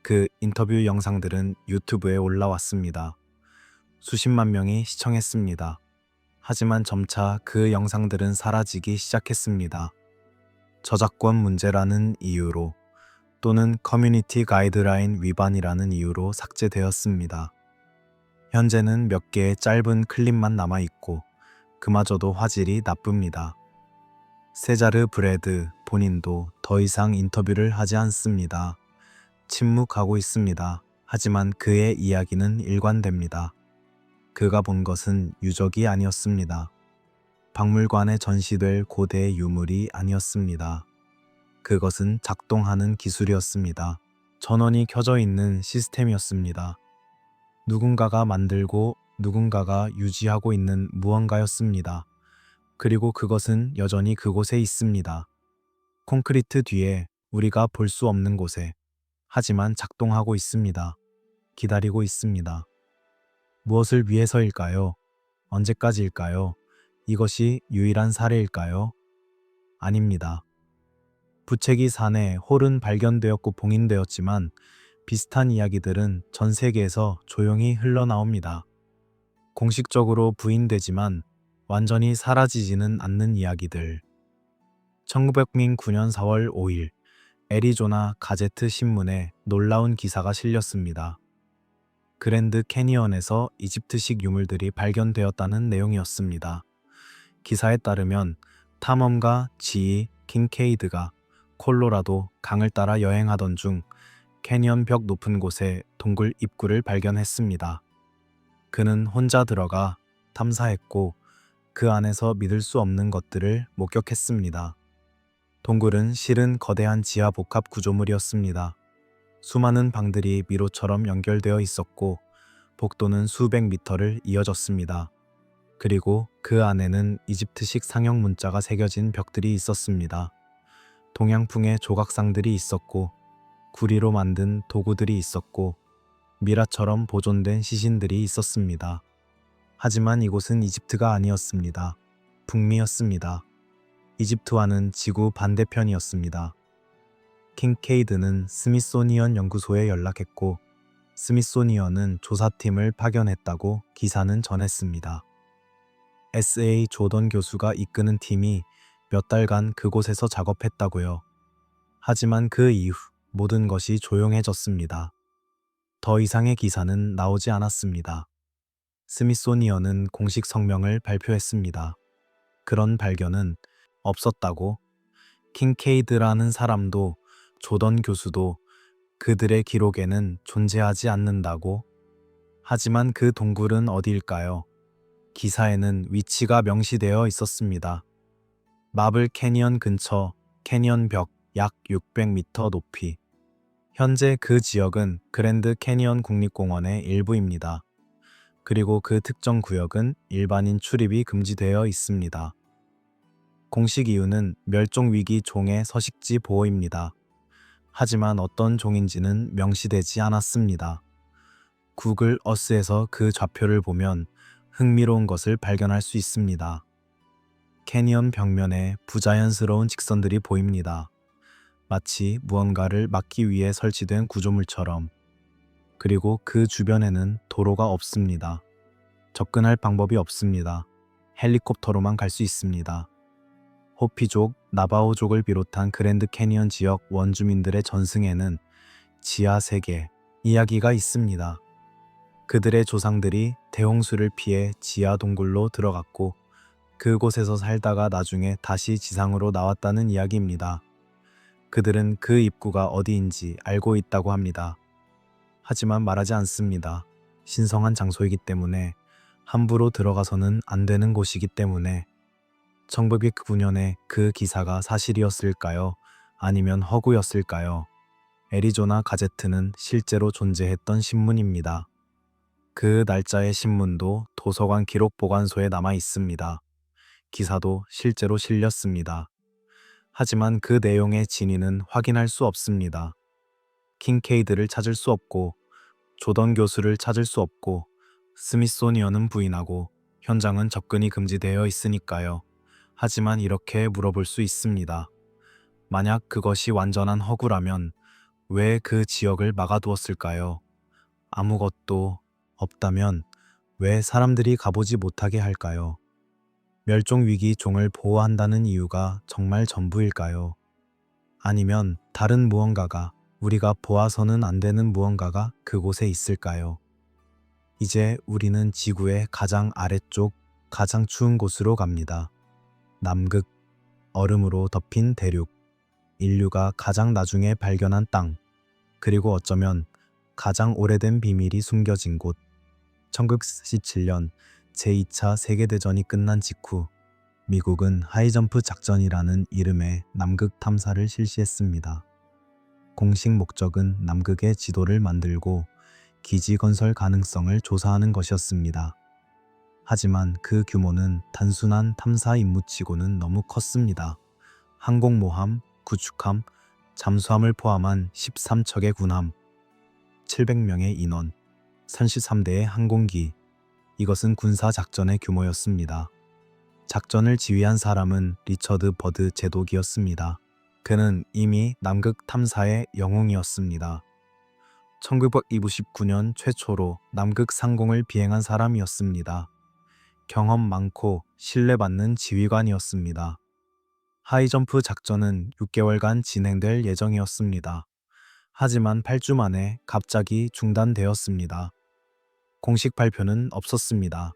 그 인터뷰 영상들은 유튜브에 올라왔습니다. 수십만 명이 시청했습니다. 하지만 점차 그 영상들은 사라지기 시작했습니다. 저작권 문제라는 이유로 또는 커뮤니티 가이드라인 위반이라는 이유로 삭제되었습니다. 현재는 몇 개의 짧은 클립만 남아있고 그마저도 화질이 나쁩니다. 세자르 브레드 본인도 더 이상 인터뷰를 하지 않습니다. 침묵하고 있습니다. 하지만 그의 이야기는 일관됩니다. 그가 본 것은 유적이 아니었습니다. 박물관에 전시될 고대 유물이 아니었습니다. 그것은 작동하는 기술이었습니다. 전원이 켜져 있는 시스템이었습니다. 누군가가 만들고 누군가가 유지하고 있는 무언가였습니다. 그리고 그것은 여전히 그곳에 있습니다. 콘크리트 뒤에 우리가 볼 수 없는 곳에, 하지만 작동하고 있습니다. 기다리고 있습니다. 무엇을 위해서일까요? 언제까지일까요? 이것이 유일한 사례일까요? 아닙니다. 부채기 산에 홀은 발견되었고 봉인되었지만 비슷한 이야기들은 전 세계에서 조용히 흘러나옵니다. 공식적으로 부인되지만 완전히 사라지지는 않는 이야기들. 1909년 4월 5일 애리조나 가제트 신문에 놀라운 기사가 실렸습니다. 그랜드 캐니언에서 이집트식 유물들이 발견되었다는 내용이었습니다. 기사에 따르면 탐험가 G. 킹케이드가 콜로라도 강을 따라 여행하던 중 캐니언 벽 높은 곳에 동굴 입구를 발견했습니다. 그는 혼자 들어가 탐사했고 그 안에서 믿을 수 없는 것들을 목격했습니다. 동굴은 실은 거대한 지하 복합 구조물이었습니다. 수많은 방들이 미로처럼 연결되어 있었고 복도는 수백 미터를 이어졌습니다. 그리고 그 안에는 이집트식 상형 문자가 새겨진 벽들이 있었습니다. 동양풍의 조각상들이 있었고 구리로 만든 도구들이 있었고 미라처럼 보존된 시신들이 있었습니다. 하지만 이곳은 이집트가 아니었습니다. 북미였습니다. 이집트와는 지구 반대편이었습니다. 킹케이드는 스미소니언 연구소에 연락했고 스미소니언은 조사팀을 파견했다고 기사는 전했습니다. S.A. 조던 교수가 이끄는 팀이 몇 달간 그곳에서 작업했다고요. 하지만 그 이후 모든 것이 조용해졌습니다. 더 이상의 기사는 나오지 않았습니다. 스미소니언은 공식 성명을 발표했습니다. 그런 발견은 없었다고. 킹케이드라는 사람도 조던 교수도 그들의 기록에는 존재하지 않는다고. 하지만 그 동굴은 어디일까요? 기사에는 위치가 명시되어 있었습니다. 마블 캐니언 근처 캐니언 벽 약 600m 높이. 현재 그 지역은 그랜드 캐니언 국립공원의 일부입니다. 그리고 그 특정 구역은 일반인 출입이 금지되어 있습니다. 공식 이유는 멸종위기 종의 서식지 보호입니다. 하지만 어떤 종인지는 명시되지 않았습니다. 구글 어스에서 그 좌표를 보면 흥미로운 것을 발견할 수 있습니다. 캐니언 벽면에 부자연스러운 직선들이 보입니다. 마치 무언가를 막기 위해 설치된 구조물처럼. 그리고 그 주변에는 도로가 없습니다. 접근할 방법이 없습니다. 헬리콥터로만 갈 수 있습니다. 호피족, 나바오족을 비롯한 그랜드 캐니언 지역 원주민들의 전승에는 지하 세계 이야기가 있습니다. 그들의 조상들이 대홍수를 피해 지하 동굴로 들어갔고 그곳에서 살다가 나중에 다시 지상으로 나왔다는 이야기입니다. 그들은 그 입구가 어디인지 알고 있다고 합니다. 하지만 말하지 않습니다. 신성한 장소이기 때문에 함부로 들어가서는 안 되는 곳이기 때문에. 1909년에 그 기사가 사실이었을까요? 아니면 허구였을까요? 애리조나 가제트는 실제로 존재했던 신문입니다. 그 날짜의 신문도 도서관 기록 보관소에 남아 있습니다. 기사도 실제로 실렸습니다. 하지만 그 내용의 진위는 확인할 수 없습니다. 킹케이드를 찾을 수 없고, 조던 교수를 찾을 수 없고, 스미소니언은 부인하고, 현장은 접근이 금지되어 있으니까요. 하지만 이렇게 물어볼 수 있습니다. 만약 그것이 완전한 허구라면 왜 그 지역을 막아두었을까요? 아무것도 없다면 왜 사람들이 가보지 못하게 할까요? 멸종위기 종을 보호한다는 이유가 정말 전부일까요? 아니면 다른 무언가가, 우리가 보아서는 안 되는 무언가가 그곳에 있을까요? 이제 우리는 지구의 가장 아래쪽, 가장 추운 곳으로 갑니다. 남극, 얼음으로 덮인 대륙, 인류가 가장 나중에 발견한 땅, 그리고 어쩌면 가장 오래된 비밀이 숨겨진 곳. 1947년 제2차 세계대전이 끝난 직후 미국은 하이점프 작전이라는 이름의 남극 탐사를 실시했습니다. 공식 목적은 남극의 지도를 만들고 기지 건설 가능성을 조사하는 것이었습니다. 하지만 그 규모는 단순한 탐사 임무치고는 너무 컸습니다. 항공모함, 구축함, 잠수함을 포함한 13척의 군함, 700명의 인원, 33대의 항공기. 이것은 군사 작전의 규모였습니다. 작전을 지휘한 사람은 리처드 버드 제독이었습니다. 그는 이미 남극 탐사의 영웅이었습니다. 1929년 최초로 남극 상공을 비행한 사람이었습니다. 경험 많고 신뢰받는 지휘관이었습니다. 하이점프 작전은 6개월간 진행될 예정이었습니다. 하지만 8주 만에 갑자기 중단되었습니다. 공식 발표는 없었습니다.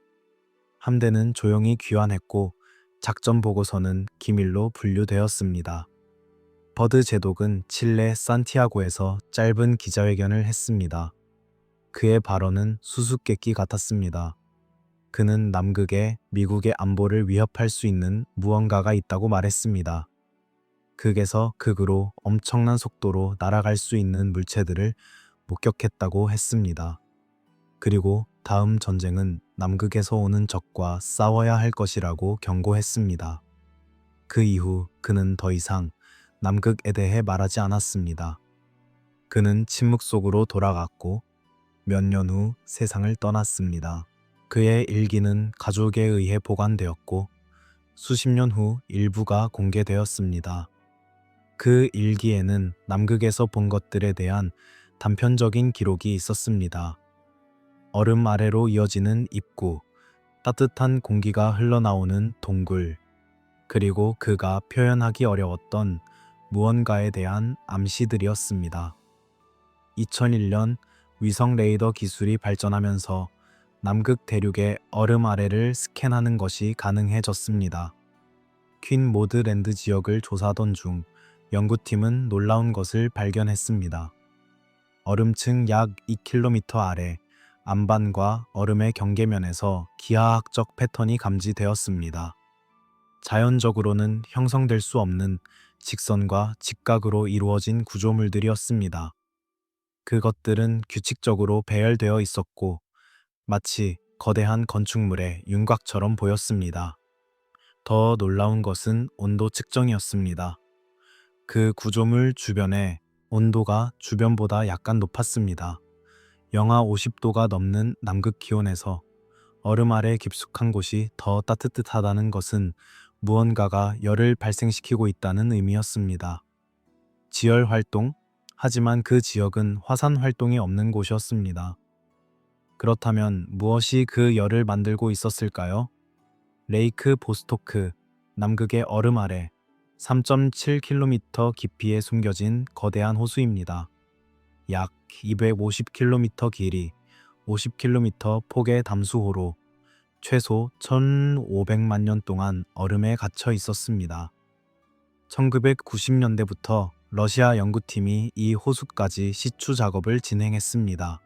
함대는 조용히 귀환했고 작전 보고서는 기밀로 분류되었습니다. 버드 제독은 칠레 산티아고에서 짧은 기자회견을 했습니다. 그의 발언은 수수께끼 같았습니다. 그는 남극에 미국의 안보를 위협할 수 있는 무언가가 있다고 말했습니다. 극에서 극으로 엄청난 속도로 날아갈 수 있는 물체들을 목격했다고 했습니다. 그리고 다음 전쟁은 남극에서 오는 적과 싸워야 할 것이라고 경고했습니다. 그 이후 그는 더 이상 남극에 대해 말하지 않았습니다. 그는 침묵 속으로 돌아갔고 몇 년 후 세상을 떠났습니다. 그의 일기는 가족에 의해 보관되었고 수십 년 후 일부가 공개되었습니다. 그 일기에는 남극에서 본 것들에 대한 단편적인 기록이 있었습니다. 얼음 아래로 이어지는 입구, 따뜻한 공기가 흘러나오는 동굴, 그리고 그가 표현하기 어려웠던 무언가에 대한 암시들이었습니다. 2001년 위성 레이더 기술이 발전하면서 남극 대륙의 얼음 아래를 스캔하는 것이 가능해졌습니다. 퀸 모드 랜드 지역을 조사하던 중 연구팀은 놀라운 것을 발견했습니다. 얼음층 약 2km 아래 안반과 얼음의 경계면에서 기하학적 패턴이 감지되었습니다. 자연적으로는 형성될 수 없는 직선과 직각으로 이루어진 구조물들이었습니다. 그것들은 규칙적으로 배열되어 있었고 마치 거대한 건축물의 윤곽처럼 보였습니다. 더 놀라운 것은 온도 측정이었습니다. 그 구조물 주변의 온도가 주변보다 약간 높았습니다. 영하 50도가 넘는 남극 기온에서 얼음 아래 깊숙한 곳이 더 따뜻하다는 것은 무언가가 열을 발생시키고 있다는 의미였습니다. 지열 활동? 하지만 그 지역은 화산 활동이 없는 곳이었습니다. 그렇다면 무엇이 그 열을 만들고 있었을까요? 레이크 보스토크, 남극의 얼음 아래 3.7km 깊이에 숨겨진 거대한 호수입니다. 약 250km 길이, 50km 폭의 담수호로 최소 1,500만 년 동안 얼음에 갇혀 있었습니다. 1990년대부터 러시아 연구팀이 이 호수까지 시추 작업을 진행했습니다.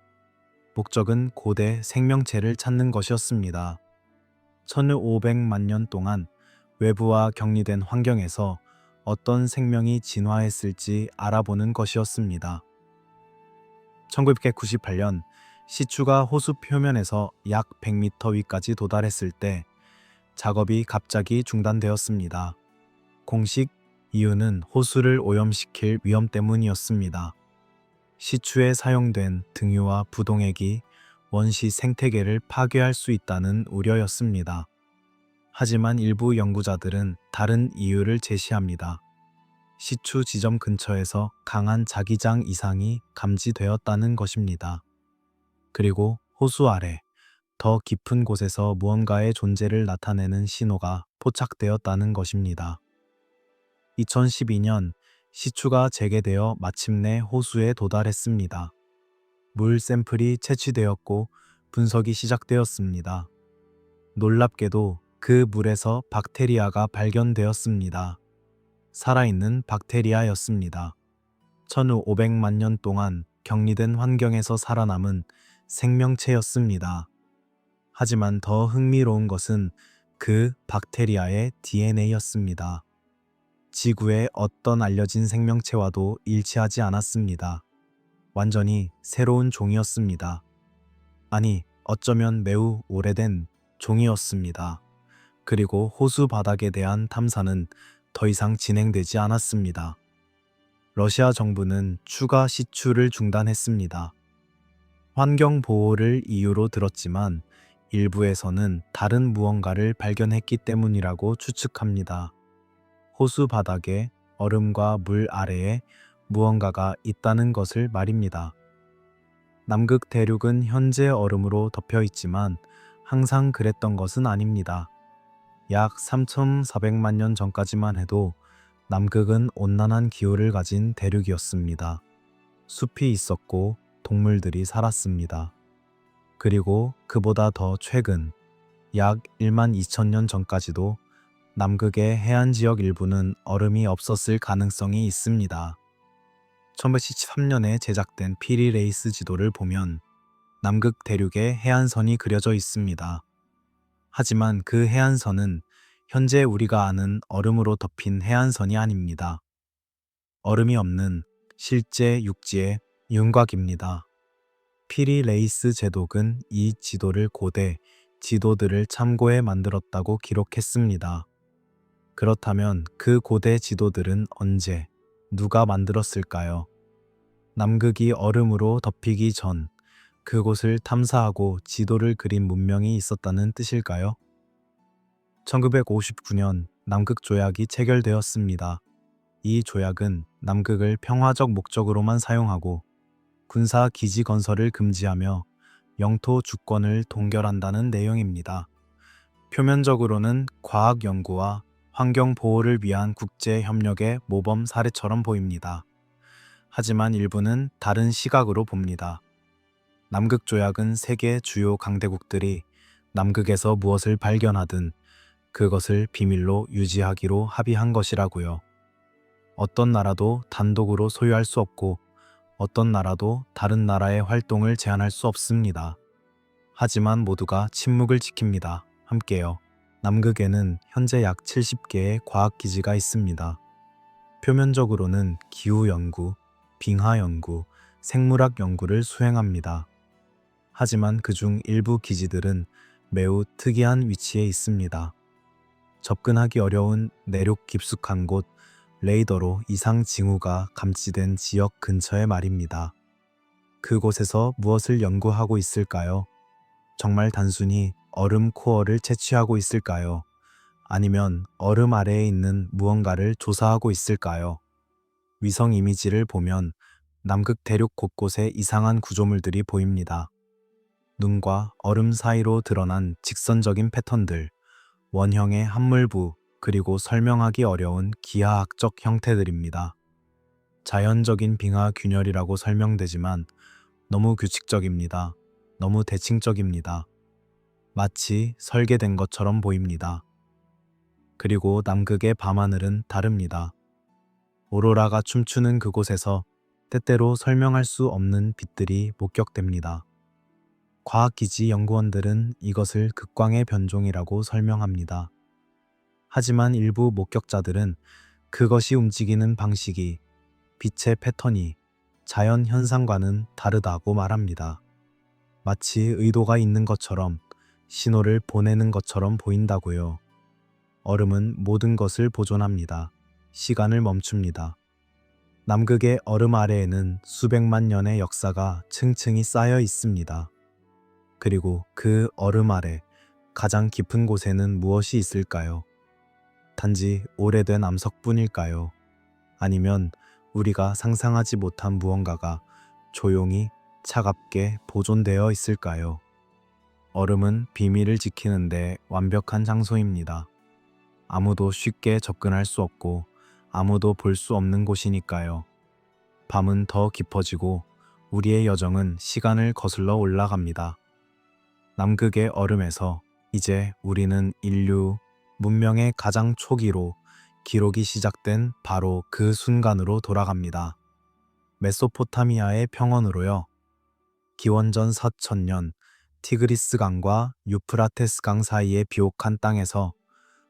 목적은 고대 생명체를 찾는 것이었습니다. 1,500만 년 동안 외부와 격리된 환경에서 어떤 생명이 진화했을지 알아보는 것이었습니다. 1998년 시추가 호수 표면에서 약 100m 위까지 도달했을 때 작업이 갑자기 중단되었습니다. 공식 이유는 호수를 오염시킬 위험 때문이었습니다. 시추에 사용된 등유와 부동액이 원시 생태계를 파괴할 수 있다는 우려였습니다. 하지만 일부 연구자들은 다른 이유를 제시합니다. 시추 지점 근처에서 강한 자기장 이상이 감지되었다는 것입니다. 그리고 호수 아래 더 깊은 곳에서 무언가의 존재를 나타내는 신호가 포착되었다는 것입니다. 2012년 시추가 재개되어 마침내 호수에 도달했습니다. 물 샘플이 채취되었고 분석이 시작되었습니다. 놀랍게도 그 물에서 박테리아가 발견되었습니다. 살아있는 박테리아였습니다. 1500만 년 동안 격리된 환경에서 살아남은 생명체였습니다. 하지만 더 흥미로운 것은 그 박테리아의 DNA였습니다. 지구의 어떤 알려진 생명체와도 일치하지 않았습니다. 완전히 새로운 종이었습니다. 아니, 어쩌면 매우 오래된 종이었습니다. 그리고 호수 바닥에 대한 탐사는 더 이상 진행되지 않았습니다. 러시아 정부는 추가 시추를 중단했습니다. 환경 보호를 이유로 들었지만 일부에서는 다른 무언가를 발견했기 때문이라고 추측합니다. 호수 바닥에 얼음과 물 아래에 무언가가 있다는 것을 말입니다. 남극 대륙은 현재 얼음으로 덮여 있지만 항상 그랬던 것은 아닙니다. 약 3,400만 년 전까지만 해도 남극은 온난한 기후를 가진 대륙이었습니다. 숲이 있었고 동물들이 살았습니다. 그리고 그보다 더 최근 약 1만 2천 년 전까지도 남극의 해안 지역 일부는 얼음이 없었을 가능성이 있습니다. 1973년에 제작된 피리 레이스 지도를 보면 남극 대륙의 해안선이 그려져 있습니다. 하지만 그 해안선은 현재 우리가 아는 얼음으로 덮인 해안선이 아닙니다. 얼음이 없는 실제 육지의 윤곽입니다. 피리 레이스 제독은 이 지도를 고대 지도들을 참고해 만들었다고 기록했습니다. 그렇다면 그 고대 지도들은 언제, 누가 만들었을까요? 남극이 얼음으로 덮이기 전 그곳을 탐사하고 지도를 그린 문명이 있었다는 뜻일까요? 1959년 남극 조약이 체결되었습니다. 이 조약은 남극을 평화적 목적으로만 사용하고 군사 기지 건설을 금지하며 영토 주권을 동결한다는 내용입니다. 표면적으로는 과학 연구와 환경 보호를 위한 국제 협력의 모범 사례처럼 보입니다. 하지만 일부는 다른 시각으로 봅니다. 남극 조약은 세계 주요 강대국들이 남극에서 무엇을 발견하든 그것을 비밀로 유지하기로 합의한 것이라고요. 어떤 나라도 단독으로 소유할 수 없고 어떤 나라도 다른 나라의 활동을 제한할 수 없습니다. 하지만 모두가 침묵을 지킵니다. 함께요. 남극에는 현재 약 70개의 과학기지가 있습니다. 표면적으로는 기후 연구, 빙하 연구, 생물학 연구를 수행합니다. 하지만 그중 일부 기지들은 매우 특이한 위치에 있습니다. 접근하기 어려운 내륙 깊숙한 곳, 레이더로 이상 징후가 감지된 지역 근처에 말입니다. 그곳에서 무엇을 연구하고 있을까요? 정말 단순히 얼음 코어를 채취하고 있을까요? 아니면 얼음 아래에 있는 무언가를 조사하고 있을까요? 위성 이미지를 보면 남극 대륙 곳곳에 이상한 구조물들이 보입니다. 눈과 얼음 사이로 드러난 직선적인 패턴들, 원형의 함물부, 그리고 설명하기 어려운 기하학적 형태들입니다. 자연적인 빙하 균열이라고 설명되지만 너무 규칙적입니다. 너무 대칭적입니다. 마치 설계된 것처럼 보입니다. 그리고 남극의 밤하늘은 다릅니다. 오로라가 춤추는 그곳에서 때때로 설명할 수 없는 빛들이 목격됩니다. 과학기지 연구원들은 이것을 극광의 변종이라고 설명합니다. 하지만 일부 목격자들은 그것이 움직이는 방식이, 빛의 패턴이 자연 현상과는 다르다고 말합니다. 마치 의도가 있는 것처럼, 신호를 보내는 것처럼 보인다고요. 얼음은 모든 것을 보존합니다. 시간을 멈춥니다. 남극의 얼음 아래에는 수백만 년의 역사가 층층이 쌓여 있습니다. 그리고 그 얼음 아래 가장 깊은 곳에는 무엇이 있을까요? 단지 오래된 암석뿐일까요? 아니면 우리가 상상하지 못한 무언가가 조용히 차갑게 보존되어 있을까요? 얼음은 비밀을 지키는데 완벽한 장소입니다. 아무도 쉽게 접근할 수 없고 아무도 볼 수 없는 곳이니까요. 밤은 더 깊어지고 우리의 여정은 시간을 거슬러 올라갑니다. 남극의 얼음에서 이제 우리는 인류 문명의 가장 초기로 기록이 시작된 바로 그 순간으로 돌아갑니다. 메소포타미아의 평원으로요. 기원전 4000년 티그리스 강과 유프라테스 강 사이의 비옥한 땅에서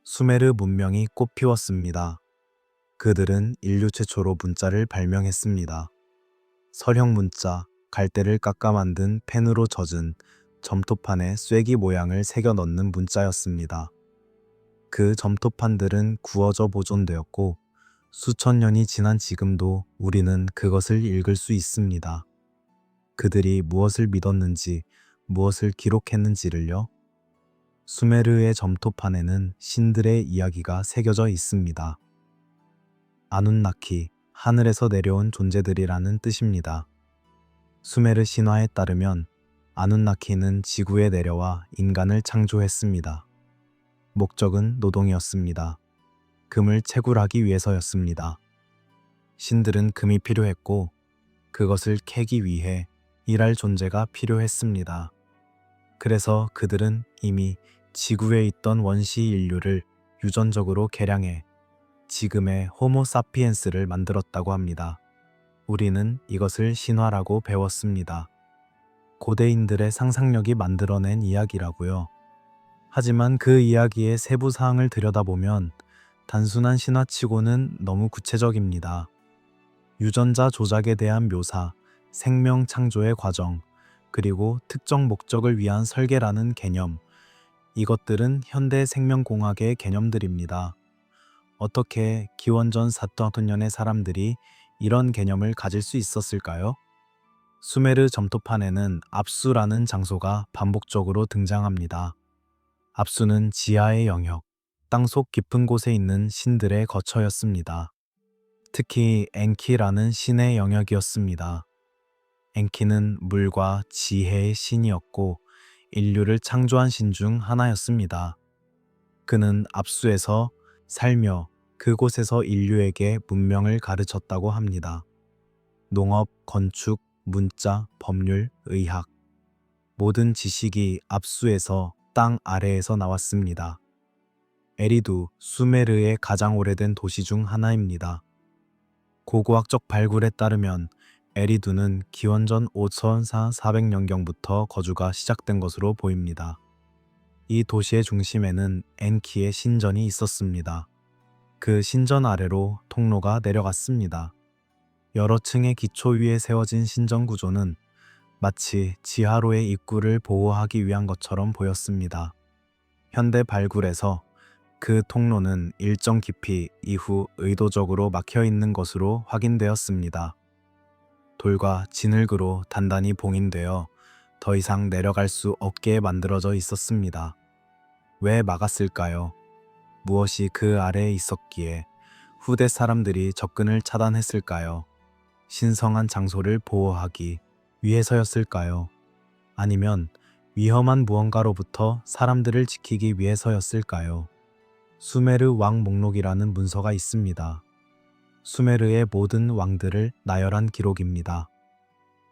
수메르 문명이 꽃피웠습니다. 그들은 인류 최초로 문자를 발명했습니다. 서형 문자, 갈대를 깎아 만든 펜으로 젖은 점토판에 쐐기 모양을 새겨 넣는 문자였습니다. 그 점토판들은 구워져 보존되었고 수천 년이 지난 지금도 우리는 그것을 읽을 수 있습니다. 그들이 무엇을 믿었는지, 무엇을 기록했는지를요. 수메르의 점토판에는 신들의 이야기가 새겨져 있습니다. 아눈나키, 하늘에서 내려온 존재들이라는 뜻입니다. 수메르 신화에 따르면 아눈나키는 지구에 내려와 인간을 창조했습니다. 목적은 노동이었습니다. 금을 채굴하기 위해서였습니다. 신들은 금이 필요했고 그것을 캐기 위해 일할 존재가 필요했습니다. 그래서 그들은 이미 지구에 있던 원시 인류를 유전적으로 개량해 지금의 호모 사피엔스를 만들었다고 합니다. 우리는 이것을 신화라고 배웠습니다. 고대인들의 상상력이 만들어낸 이야기라고요. 하지만 그 이야기의 세부 사항을 들여다보면 단순한 신화치고는 너무 구체적입니다. 유전자 조작에 대한 묘사, 생명 창조의 과정, 그리고 특정 목적을 위한 설계라는 개념, 이것들은 현대 생명공학의 개념들입니다. 어떻게 기원전 4,000년의 사람들이 이런 개념을 가질 수 있었을까요? 수메르 점토판에는 압수라는 장소가 반복적으로 등장합니다. 압수는 지하의 영역, 땅속 깊은 곳에 있는 신들의 거처였습니다. 특히 엔키라는 신의 영역이었습니다. 엔키는 물과 지혜의 신이었고 인류를 창조한 신 중 하나였습니다. 그는 압수에서 살며 그곳에서 인류에게 문명을 가르쳤다고 합니다. 농업, 건축, 문자, 법률, 의학, 모든 지식이 압수에서 땅 아래에서 나왔습니다. 에리두, 수메르의 가장 오래된 도시 중 하나입니다. 고고학적 발굴에 따르면 에리두는 기원전 5400년경부터 거주가 시작된 것으로 보입니다. 이 도시의 중심에는 엔키의 신전이 있었습니다. 그 신전 아래로 통로가 내려갔습니다. 여러 층의 기초 위에 세워진 신전 구조는 마치 지하로의 입구를 보호하기 위한 것처럼 보였습니다. 현대 발굴에서 그 통로는 일정 깊이 이후 의도적으로 막혀 있는 것으로 확인되었습니다. 돌과 진흙으로 단단히 봉인되어 더 이상 내려갈 수 없게 만들어져 있었습니다. 왜 막았을까요? 무엇이 그 아래에 있었기에 후대 사람들이 접근을 차단했을까요? 신성한 장소를 보호하기 위해서였을까요? 아니면 위험한 무언가로부터 사람들을 지키기 위해서였을까요? 수메르 왕 목록이라는 문서가 있습니다. 수메르의 모든 왕들을 나열한 기록입니다.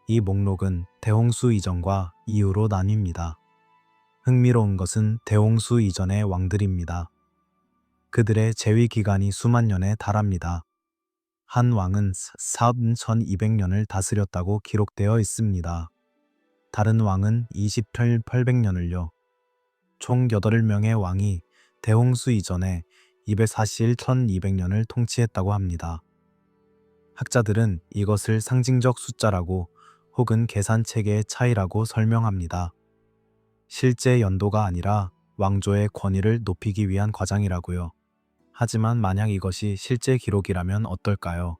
이 목록은 대홍수 이전과 이후로 나뉩니다. 흥미로운 것은 대홍수 이전의 왕들입니다. 그들의 재위 기간이 수만 년에 달합니다. 한 왕은 4200년을 다스렸다고 기록되어 있습니다. 다른 왕은 2800년을요. 총 8명의 왕이 대홍수 이전에 241, 1200년을 통치했다고 합니다. 학자들은 이것을 상징적 숫자라고 혹은 계산 체계의 차이라고 설명합니다. 실제 연도가 아니라 왕조의 권위를 높이기 위한 과정이라고요. 하지만 만약 이것이 실제 기록이라면 어떨까요?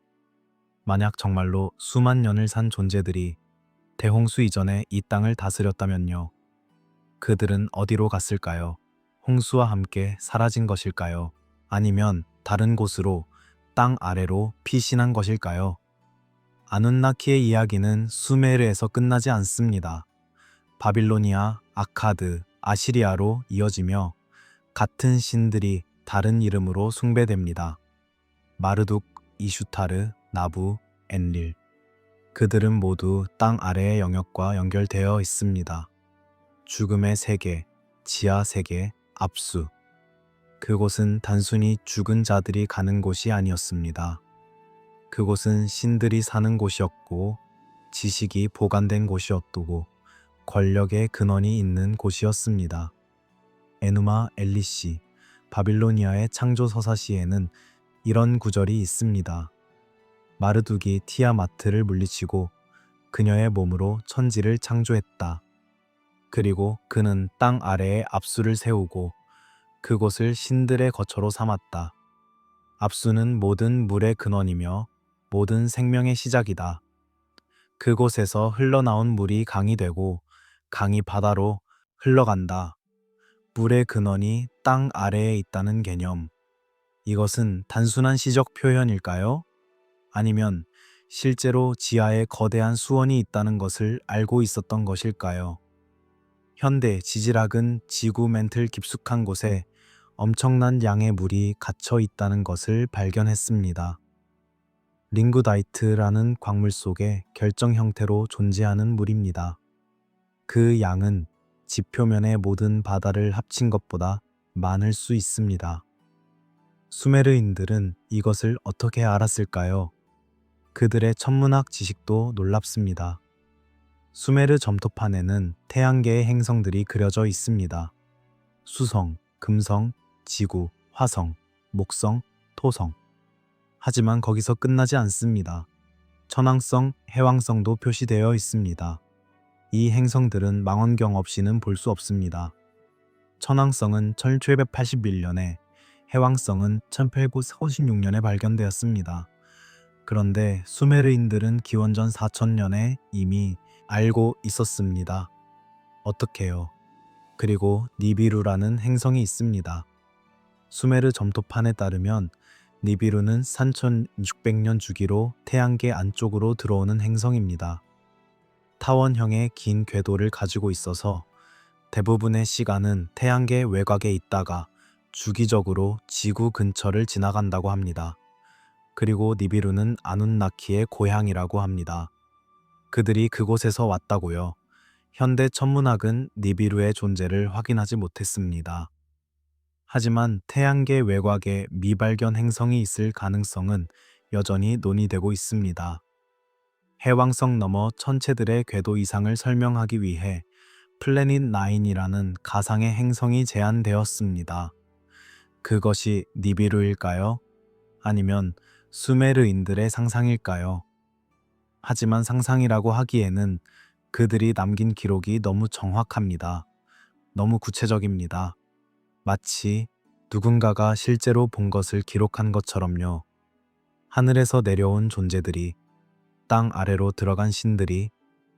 만약 정말로 수만 년을 산 존재들이 대홍수 이전에 이 땅을 다스렸다면요. 그들은 어디로 갔을까요? 홍수와 함께 사라진 것일까요? 아니면 다른 곳으로 땅 아래로 피신한 것일까요? 아눈나키의 이야기는 수메르에서 끝나지 않습니다. 바빌로니아, 아카드, 아시리아로 이어지며 같은 신들이 다른 이름으로 숭배됩니다. 마르둑, 이슈타르, 나부, 엔릴. 그들은 모두 땅 아래의 영역과 연결되어 있습니다. 죽음의 세계, 지하 세계, 압수. 그곳은 단순히 죽은 자들이 가는 곳이 아니었습니다. 그곳은 신들이 사는 곳이었고, 지식이 보관된 곳이었고, 권력의 근원이 있는 곳이었습니다. 에누마 엘리시, 바빌로니아의 창조 서사시에는 이런 구절이 있습니다. 마르둑이 티아마트를 물리치고 그녀의 몸으로 천지를 창조했다. 그리고 그는 땅 아래에 압수를 세우고 그곳을 신들의 거처로 삼았다. 압수는 모든 물의 근원이며 모든 생명의 시작이다. 그곳에서 흘러나온 물이 강이 되고 강이 바다로 흘러간다. 물의 근원이 땅 아래에 있다는 개념. 이것은 단순한 시적 표현일까요? 아니면 실제로 지하에 거대한 수원이 있다는 것을 알고 있었던 것일까요? 현대 지질학은 지구 맨틀 깊숙한 곳에 엄청난 양의 물이 갇혀 있다는 것을 발견했습니다. 링구다이트라는 광물 속에 결정 형태로 존재하는 물입니다. 그 양은 지표면의 모든 바다를 합친 것보다 많을 수 있습니다. 수메르인들은 이것을 어떻게 알았을까요? 그들의 천문학 지식도 놀랍습니다. 수메르 점토판에는 태양계의 행성들이 그려져 있습니다. 수성, 금성, 지구, 화성, 목성, 토성. 하지만 거기서 끝나지 않습니다. 천왕성, 해왕성도 표시되어 있습니다. 이 행성들은 망원경 없이는 볼 수 없습니다. 천왕성은 1781년에, 해왕성은 1856년에 발견되었습니다. 그런데 수메르인들은 기원전 4000년에 이미 알고 있었습니다. 어떻게요? 그리고 니비루라는 행성이 있습니다. 수메르 점토판에 따르면 니비루는 3600년 주기로 태양계 안쪽으로 들어오는 행성입니다. 타원형의 긴 궤도를 가지고 있어서 대부분의 시간은 태양계 외곽에 있다가 주기적으로 지구 근처를 지나간다고 합니다. 그리고 니비루는 아눈나키의 고향이라고 합니다. 그들이 그곳에서 왔다고요. 현대 천문학은 니비루의 존재를 확인하지 못했습니다. 하지만 태양계 외곽에 미발견 행성이 있을 가능성은 여전히 논의되고 있습니다. 해왕성 너머 천체들의 궤도 이상을 설명하기 위해 플래닛 9이라는 가상의 행성이 제안되었습니다. 그것이 니비루일까요? 아니면 수메르인들의 상상일까요? 하지만 상상이라고 하기에는 그들이 남긴 기록이 너무 정확합니다. 너무 구체적입니다. 마치 누군가가 실제로 본 것을 기록한 것처럼요. 하늘에서 내려온 존재들이, 땅 아래로 들어간 신들이,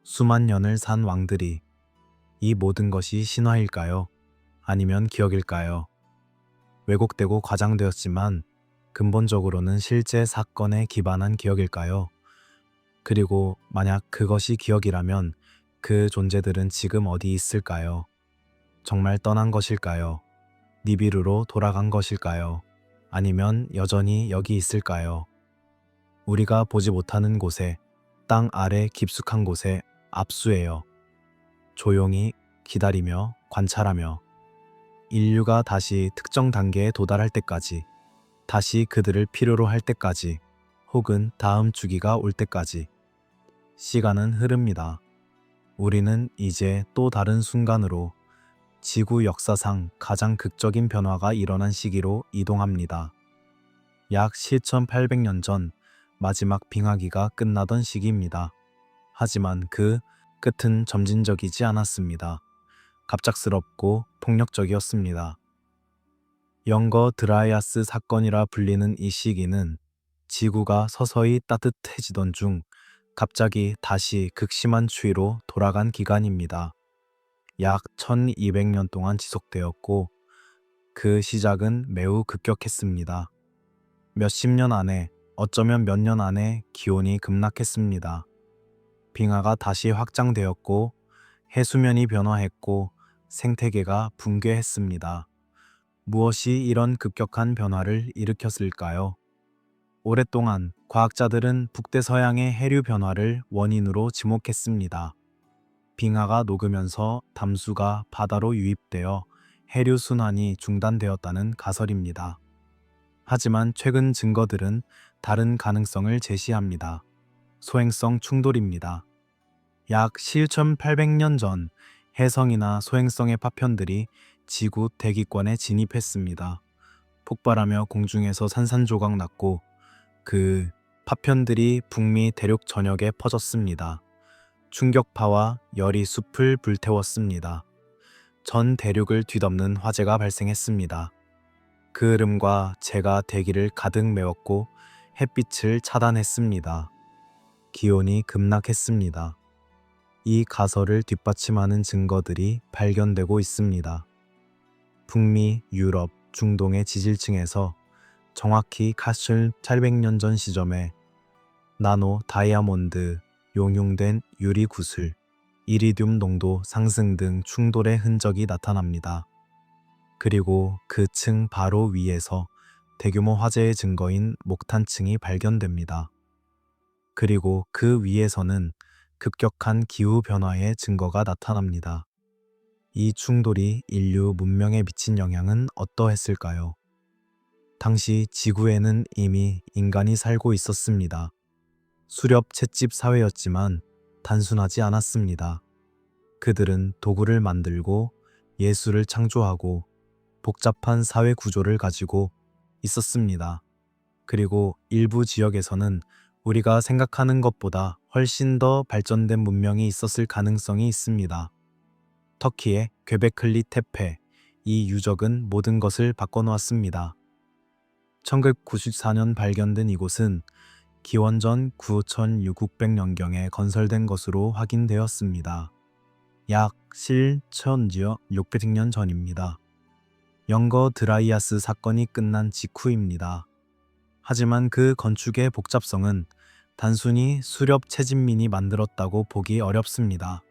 수만 년을 산 왕들이, 이 모든 것이 신화일까요? 아니면 기억일까요? 왜곡되고 과장되었지만 근본적으로는 실제 사건에 기반한 기억일까요? 그리고 만약 그것이 기억이라면 그 존재들은 지금 어디 있을까요? 정말 떠난 것일까요? 니비루로 돌아간 것일까요? 아니면 여전히 여기 있을까요? 우리가 보지 못하는 곳에, 땅 아래 깊숙한 곳에 압수해요. 조용히 기다리며 관찰하며 인류가 다시 특정 단계에 도달할 때까지, 다시 그들을 필요로 할 때까지, 혹은 다음 주기가 올 때까지. 시간은 흐릅니다. 우리는 이제 또 다른 순간으로, 지구 역사상 가장 극적인 변화가 일어난 시기로 이동합니다. 약 7,800년 전 마지막 빙하기가 끝나던 시기입니다. 하지만 그 끝은 점진적이지 않았습니다. 갑작스럽고 폭력적이었습니다. 영거 드라이아스 사건이라 불리는 이 시기는 지구가 서서히 따뜻해지던 중 갑자기 다시 극심한 추위로 돌아간 기간입니다. 약 1200년 동안 지속되었고 그 시작은 매우 급격했습니다. 몇십 년 안에, 어쩌면 몇 년 안에 기온이 급락했습니다. 빙하가 다시 확장되었고 해수면이 변화했고 생태계가 붕괴했습니다. 무엇이 이런 급격한 변화를 일으켰을까요? 오랫동안 과학자들은 북대서양의 해류 변화를 원인으로 지목했습니다. 빙하가 녹으면서 담수가 바다로 유입되어 해류 순환이 중단되었다는 가설입니다. 하지만 최근 증거들은 다른 가능성을 제시합니다. 소행성 충돌입니다. 약 7,800년 전 혜성이나 소행성의 파편들이 지구 대기권에 진입했습니다. 폭발하며 공중에서 산산조각 났고 그 파편들이 북미 대륙 전역에 퍼졌습니다. 충격파와 열이 숲을 불태웠습니다. 전 대륙을 뒤덮는 화재가 발생했습니다. 그 흐름과 재가 대기를 가득 메웠고 햇빛을 차단했습니다. 기온이 급락했습니다. 이 가설을 뒷받침하는 증거들이 발견되고 있습니다. 북미, 유럽, 중동의 지질층에서 정확히 8,800년 전 시점에 나노 다이아몬드, 용융된 유리 구슬, 이리듐 농도 상승 등 충돌의 흔적이 나타납니다. 그리고 그 층 바로 위에서 대규모 화재의 증거인 목탄층이 발견됩니다. 그리고 그 위에서는 급격한 기후 변화의 증거가 나타납니다. 이 충돌이 인류 문명에 미친 영향은 어떠했을까요? 당시 지구에는 이미 인간이 살고 있었습니다. 수렵 찻집 사회였지만 단순하지 않았습니다. 그들은 도구를 만들고 예술을 창조하고 복잡한 사회 구조를 가지고 있었습니다. 그리고 일부 지역에서는 우리가 생각하는 것보다 훨씬 더 발전된 문명이 있었을 가능성이 있습니다. 터키의 göbekli tepe, 이 유적은 모든 것을 바꿔놓았습니다. 1994년 발견된 이곳은 기원전 9,600년경에 건설된 것으로 확인되었습니다. 약 7,600년 전입니다. 영거 드라이아스 사건이 끝난 직후입니다. 하지만 그 건축의 복잡성은 단순히 수렵 채집민이 만들었다고 보기 어렵습니다.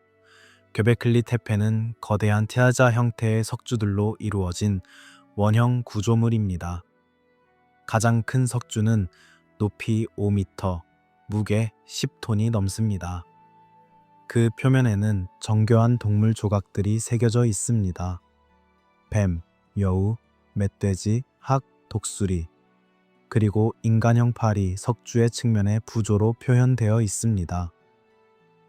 göbekli tepe는 거대한 태아자 형태의 석주들로 이루어진 원형 구조물입니다. 가장 큰 석주는 높이 5m, 무게 10톤이 넘습니다. 그 표면에는 정교한 동물 조각들이 새겨져 있습니다. 뱀, 여우, 멧돼지, 학, 독수리, 그리고 인간형 팔이 석주의 측면에 부조로 표현되어 있습니다.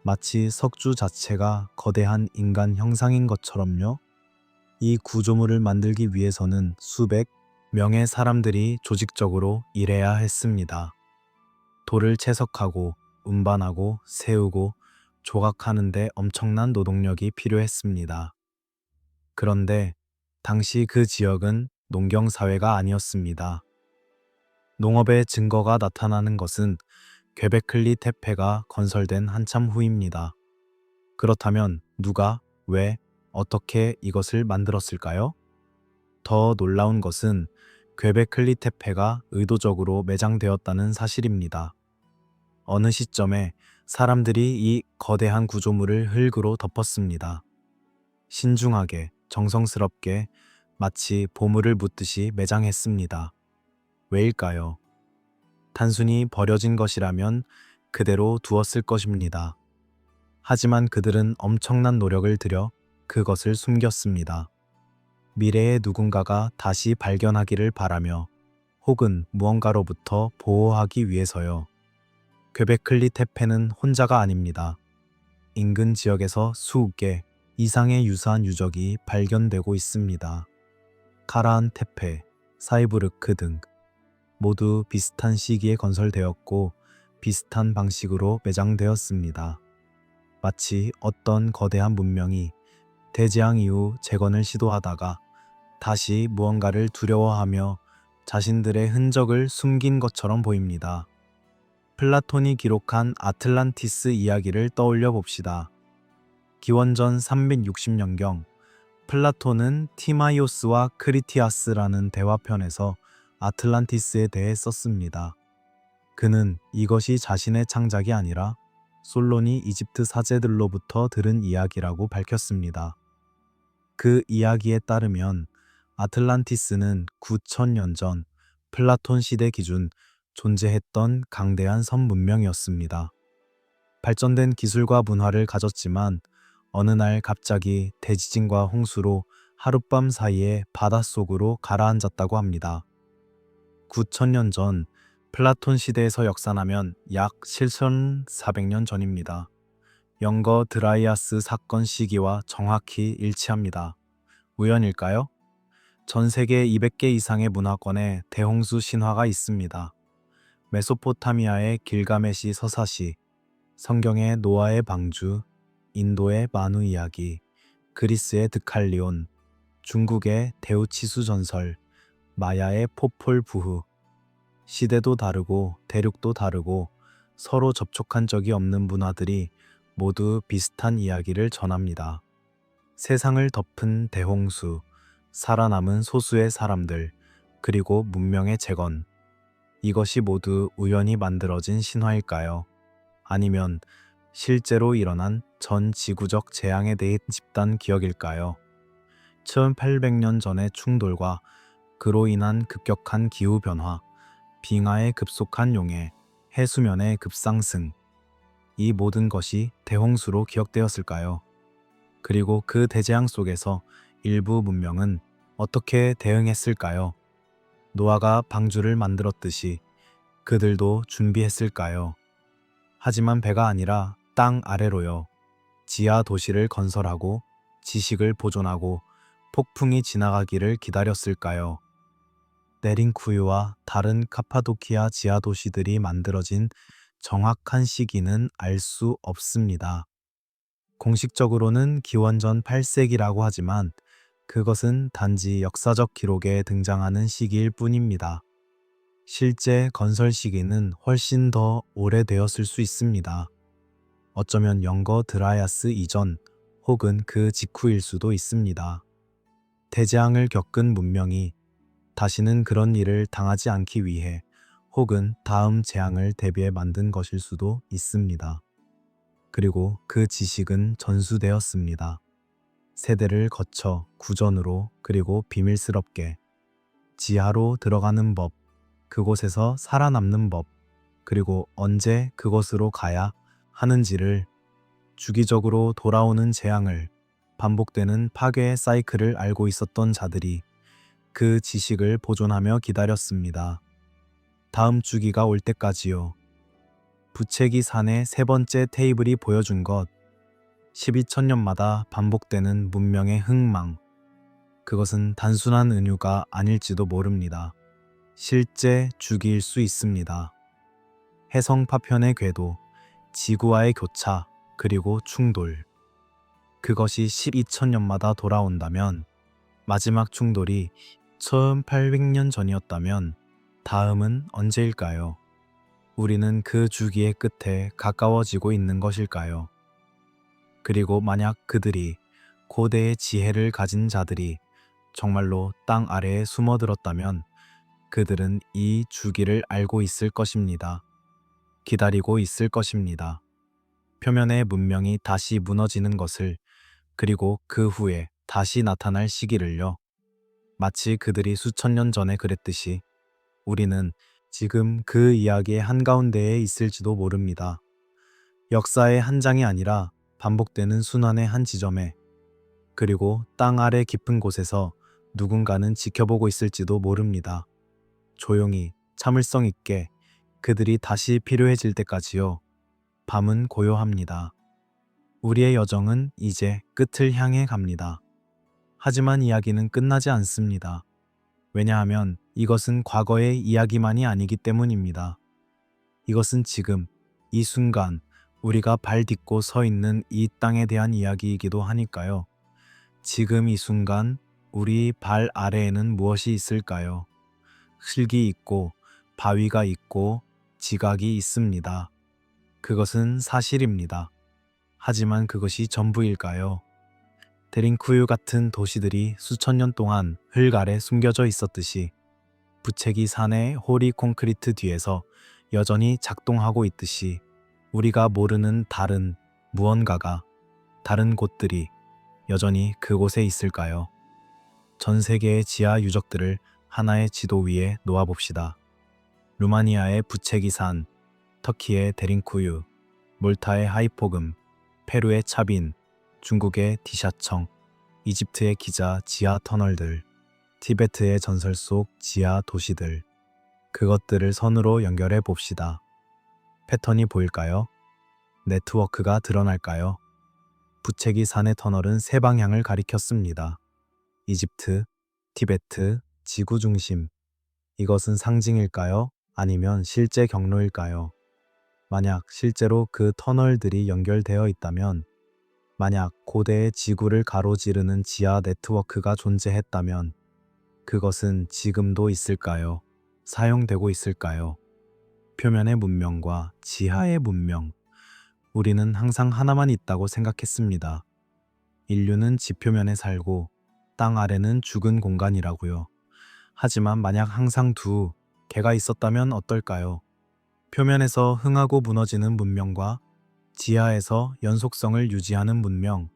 마치 석주 자체가 거대한 인간 형상인 것처럼요. 이 구조물을 만들기 위해서는 수백 명의 사람들이 조직적으로 일해야 했습니다. 돌을 채석하고 운반하고 세우고 조각하는 데 엄청난 노동력이 필요했습니다. 그런데 당시 그 지역은 농경사회가 아니었습니다. 농업의 증거가 나타나는 것은 göbekli tepe가 건설된 한참 후입니다. 그렇다면 누가, 왜, 어떻게 이것을 만들었을까요? 더 놀라운 것은 göbekli tepe가 의도적으로 매장되었다는 사실입니다. 어느 시점에 사람들이 이 거대한 구조물을 흙으로 덮었습니다. 신중하게, 정성스럽게, 마치 보물을 묻듯이 매장했습니다. 왜일까요? 단순히 버려진 것이라면 그대로 두었을 것입니다. 하지만 그들은 엄청난 노력을 들여 그것을 숨겼습니다. 미래의 누군가가 다시 발견하기를 바라며 혹은 무언가로부터 보호하기 위해서요. göbekli tepe는 혼자가 아닙니다. 인근 지역에서 수개, 이상의 유사한 유적이 발견되고 있습니다. 카라한 테페, 사이부르크 등 모두 비슷한 시기에 건설되었고 비슷한 방식으로 매장되었습니다. 마치 어떤 거대한 문명이 대재앙 이후 재건을 시도하다가 다시 무언가를 두려워하며 자신들의 흔적을 숨긴 것처럼 보입니다. 플라톤이 기록한 아틀란티스 이야기를 떠올려 봅시다. 기원전 360년경 플라톤은 티마이오스와 크리티아스라는 대화편에서 아틀란티스에 대해 썼습니다. 그는 이것이 자신의 창작이 아니라 솔론이 이집트 사제들로부터 들은 이야기라고 밝혔습니다. 그 이야기에 따르면 아틀란티스는 9,000년 전 플라톤 시대 기준 존재했던 강대한 섬 문명이었습니다. 발전된 기술과 문화를 가졌지만 어느 날 갑자기 대지진과 홍수로 하룻밤 사이에 바닷속으로 가라앉았다고 합니다. 9,000년 전 플라톤 시대에서 역산하면 약 7,400년 전입니다. 영거 드라이아스 사건 시기와 정확히 일치합니다. 우연일까요? 전 세계 200개 이상의 문화권에 대홍수 신화가 있습니다. 메소포타미아의 길가메시 서사시, 성경의 노아의 방주, 인도의 마누 이야기, 그리스의 드칼리온, 중국의 데우치수 전설, 마야의 포폴 부후. 시대도 다르고 대륙도 다르고 서로 접촉한 적이 없는 문화들이 모두 비슷한 이야기를 전합니다. 세상을 덮은 대홍수, 살아남은 소수의 사람들, 그리고 문명의 재건. 이것이 모두 우연히 만들어진 신화일까요? 아니면 실제로 일어난 전 지구적 재앙에 대해 집단 기억일까요? 1800년 전의 충돌과 그로 인한 급격한 기후변화, 빙하의 급속한 용해, 해수면의 급상승. 이 모든 것이 대홍수로 기억되었을까요? 그리고 그 대재앙 속에서 일부 문명은 어떻게 대응했을까요? 노아가 방주를 만들었듯이 그들도 준비했을까요? 하지만 배가 아니라 땅 아래로요. 지하 도시를 건설하고 지식을 보존하고 폭풍이 지나가기를 기다렸을까요? 네린쿠유와 다른 카파도키아 지하 도시들이 만들어진 정확한 시기는 알 수 없습니다. 공식적으로는 기원전 8세기라고 하지만 그것은 단지 역사적 기록에 등장하는 시기일 뿐입니다. 실제 건설 시기는 훨씬 더 오래되었을 수 있습니다. 어쩌면 영거 드라이아스 이전 혹은 그 직후일 수도 있습니다. 대재앙을 겪은 문명이 다시는 그런 일을 당하지 않기 위해 혹은 다음 재앙을 대비해 만든 것일 수도 있습니다. 그리고 그 지식은 전수되었습니다. 세대를 거쳐 구전으로 그리고 비밀스럽게 지하로 들어가는 법, 그곳에서 살아남는 법, 그리고 언제 그곳으로 가야 하는지를, 주기적으로 돌아오는 재앙을, 반복되는 파괴의 사이클을 알고 있었던 자들이 그 지식을 보존하며 기다렸습니다. 다음 주기가 올 때까지요. 부채기 산의 세 번째 테이블이 보여준 것, 12,000년마다 반복되는 문명의 흥망. 그것은 단순한 은유가 아닐지도 모릅니다. 실제 주기일 수 있습니다. 해성 파편의 궤도, 지구와의 교차, 그리고 충돌. 그것이 12,000년마다 돌아온다면, 마지막 충돌이 1800년 전이었다면 다음은 언제일까요? 우리는 그 주기의 끝에 가까워지고 있는 것일까요? 그리고 만약 그들이, 고대의 지혜를 가진 자들이 정말로 땅 아래에 숨어들었다면 그들은 이 주기를 알고 있을 것입니다. 기다리고 있을 것입니다. 표면의 문명이 다시 무너지는 것을, 그리고 그 후에 다시 나타날 시기를요. 마치 그들이 수천 년 전에 그랬듯이 우리는 지금 그 이야기의 한가운데에 있을지도 모릅니다. 역사의 한 장이 아니라 반복되는 순환의 한 지점에, 그리고 땅 아래 깊은 곳에서 누군가는 지켜보고 있을지도 모릅니다. 조용히 참을성 있게 그들이 다시 필요해질 때까지요. 밤은 고요합니다. 우리의 여정은 이제 끝을 향해 갑니다. 하지만 이야기는 끝나지 않습니다. 왜냐하면 이것은 과거의 이야기만이 아니기 때문입니다. 이것은 지금, 이 순간, 우리가 발 딛고 서 있는 이 땅에 대한 이야기이기도 하니까요. 지금 이 순간, 우리 발 아래에는 무엇이 있을까요? 흙이 있고, 바위가 있고, 지각이 있습니다. 그것은 사실입니다. 하지만 그것이 전부일까요? 데링쿠유 같은 도시들이 수천 년 동안 흙 아래 숨겨져 있었듯이 부채기 산의 호리 콘크리트 뒤에서 여전히 작동하고 있듯이 우리가 모르는 다른 무언가가, 다른 곳들이 여전히 그곳에 있을까요? 전 세계의 지하 유적들을 하나의 지도 위에 놓아봅시다. 루마니아의 부채기 산, 터키의 데링쿠유, 몰타의 하이포금, 페루의 차빈, 중국의 디샤청, 이집트의 기자 지하 터널들, 티베트의 전설 속 지하 도시들, 그것들을 선으로 연결해 봅시다. 패턴이 보일까요? 네트워크가 드러날까요? 부채기 산의 터널은 세 방향을 가리켰습니다. 이집트, 티베트, 지구 중심. 이것은 상징일까요? 아니면 실제 경로일까요? 만약 실제로 그 터널들이 연결되어 있다면, 만약 고대의 지구를 가로지르는 지하 네트워크가 존재했다면, 그것은 지금도 있을까요? 사용되고 있을까요? 표면의 문명과 지하의 문명. 우리는 항상 하나만 있다고 생각했습니다. 인류는 지표면에 살고 땅 아래는 죽은 공간이라고요. 하지만 만약 항상 두 개가 있었다면 어떨까요? 표면에서 흥하고 무너지는 문명과 지하에서 연속성을 유지하는 문명.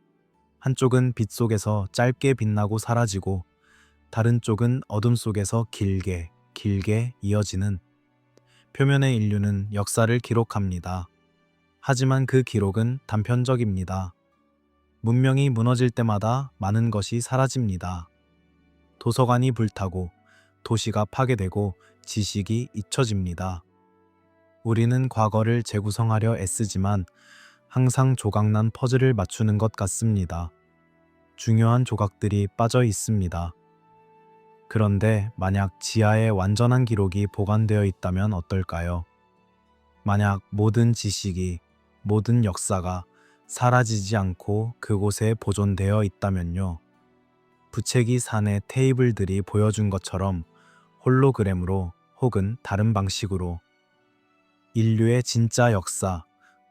한쪽은 빛 속에서 짧게 빛나고 사라지고 다른 쪽은 어둠 속에서 길게, 길게 이어지는. 표면의 인류는 역사를 기록합니다. 하지만 그 기록은 단편적입니다. 문명이 무너질 때마다 많은 것이 사라집니다. 도서관이 불타고 도시가 파괴되고 지식이 잊혀집니다. 우리는 과거를 재구성하려 애쓰지만 항상 조각난 퍼즐을 맞추는 것 같습니다. 중요한 조각들이 빠져 있습니다. 그런데 만약 지하에 완전한 기록이 보관되어 있다면 어떨까요? 만약 모든 지식이, 모든 역사가 사라지지 않고 그곳에 보존되어 있다면요. 부채기 산의 테이블들이 보여준 것처럼 홀로그램으로 혹은 다른 방식으로 인류의 진짜 역사,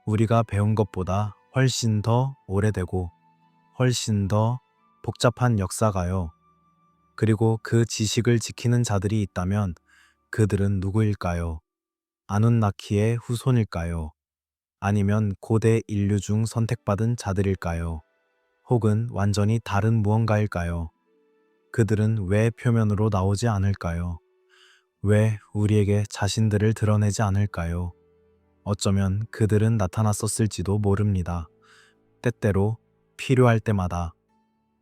우리가 배운 것보다 훨씬 더 오래되고 훨씬 더 복잡한 역사가요. 그리고 그 지식을 지키는 자들이 있다면 그들은 누구일까요? 아눈나키의 후손일까요? 아니면 고대 인류 중 선택받은 자들일까요? 혹은 완전히 다른 무언가일까요? 그들은 왜 표면으로 나오지 않을까요? 왜 우리에게 자신들을 드러내지 않을까요? 어쩌면 그들은 나타났었을지도 모릅니다. 때때로 필요할 때마다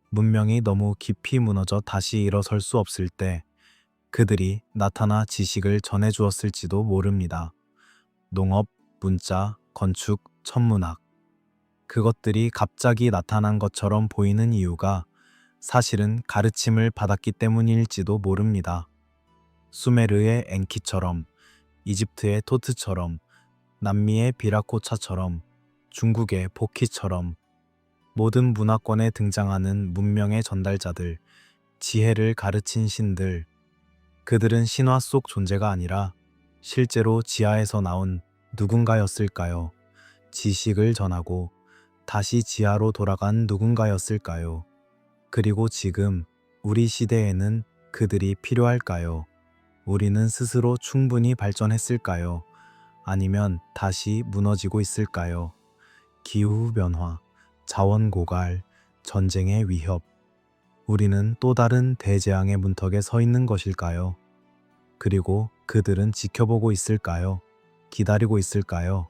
문명이 너무 깊이 무너져 다시 일어설 수 없을 때 그들이 나타나 지식을 전해주었을지도 모릅니다. 농업, 문자, 건축, 천문학. 그것들이 갑자기 나타난 것처럼 보이는 이유가 사실은 가르침을 받았기 때문일지도 모릅니다. 수메르의 엔키처럼, 이집트의 토트처럼, 남미의 비라코차처럼, 중국의 보키처럼 모든 문화권에 등장하는 문명의 전달자들, 지혜를 가르친 신들, 그들은 신화 속 존재가 아니라 실제로 지하에서 나온 누군가였을까요? 지식을 전하고 다시 지하로 돌아간 누군가였을까요? 그리고 지금 우리 시대에는 그들이 필요할까요? 우리는 스스로 충분히 발전했을까요? 아니면 다시 무너지고 있을까요? 기후 변화, 자원 고갈, 전쟁의 위협. 우리는 또 다른 대재앙의 문턱에 서 있는 것일까요? 그리고 그들은 지켜보고 있을까요? 기다리고 있을까요?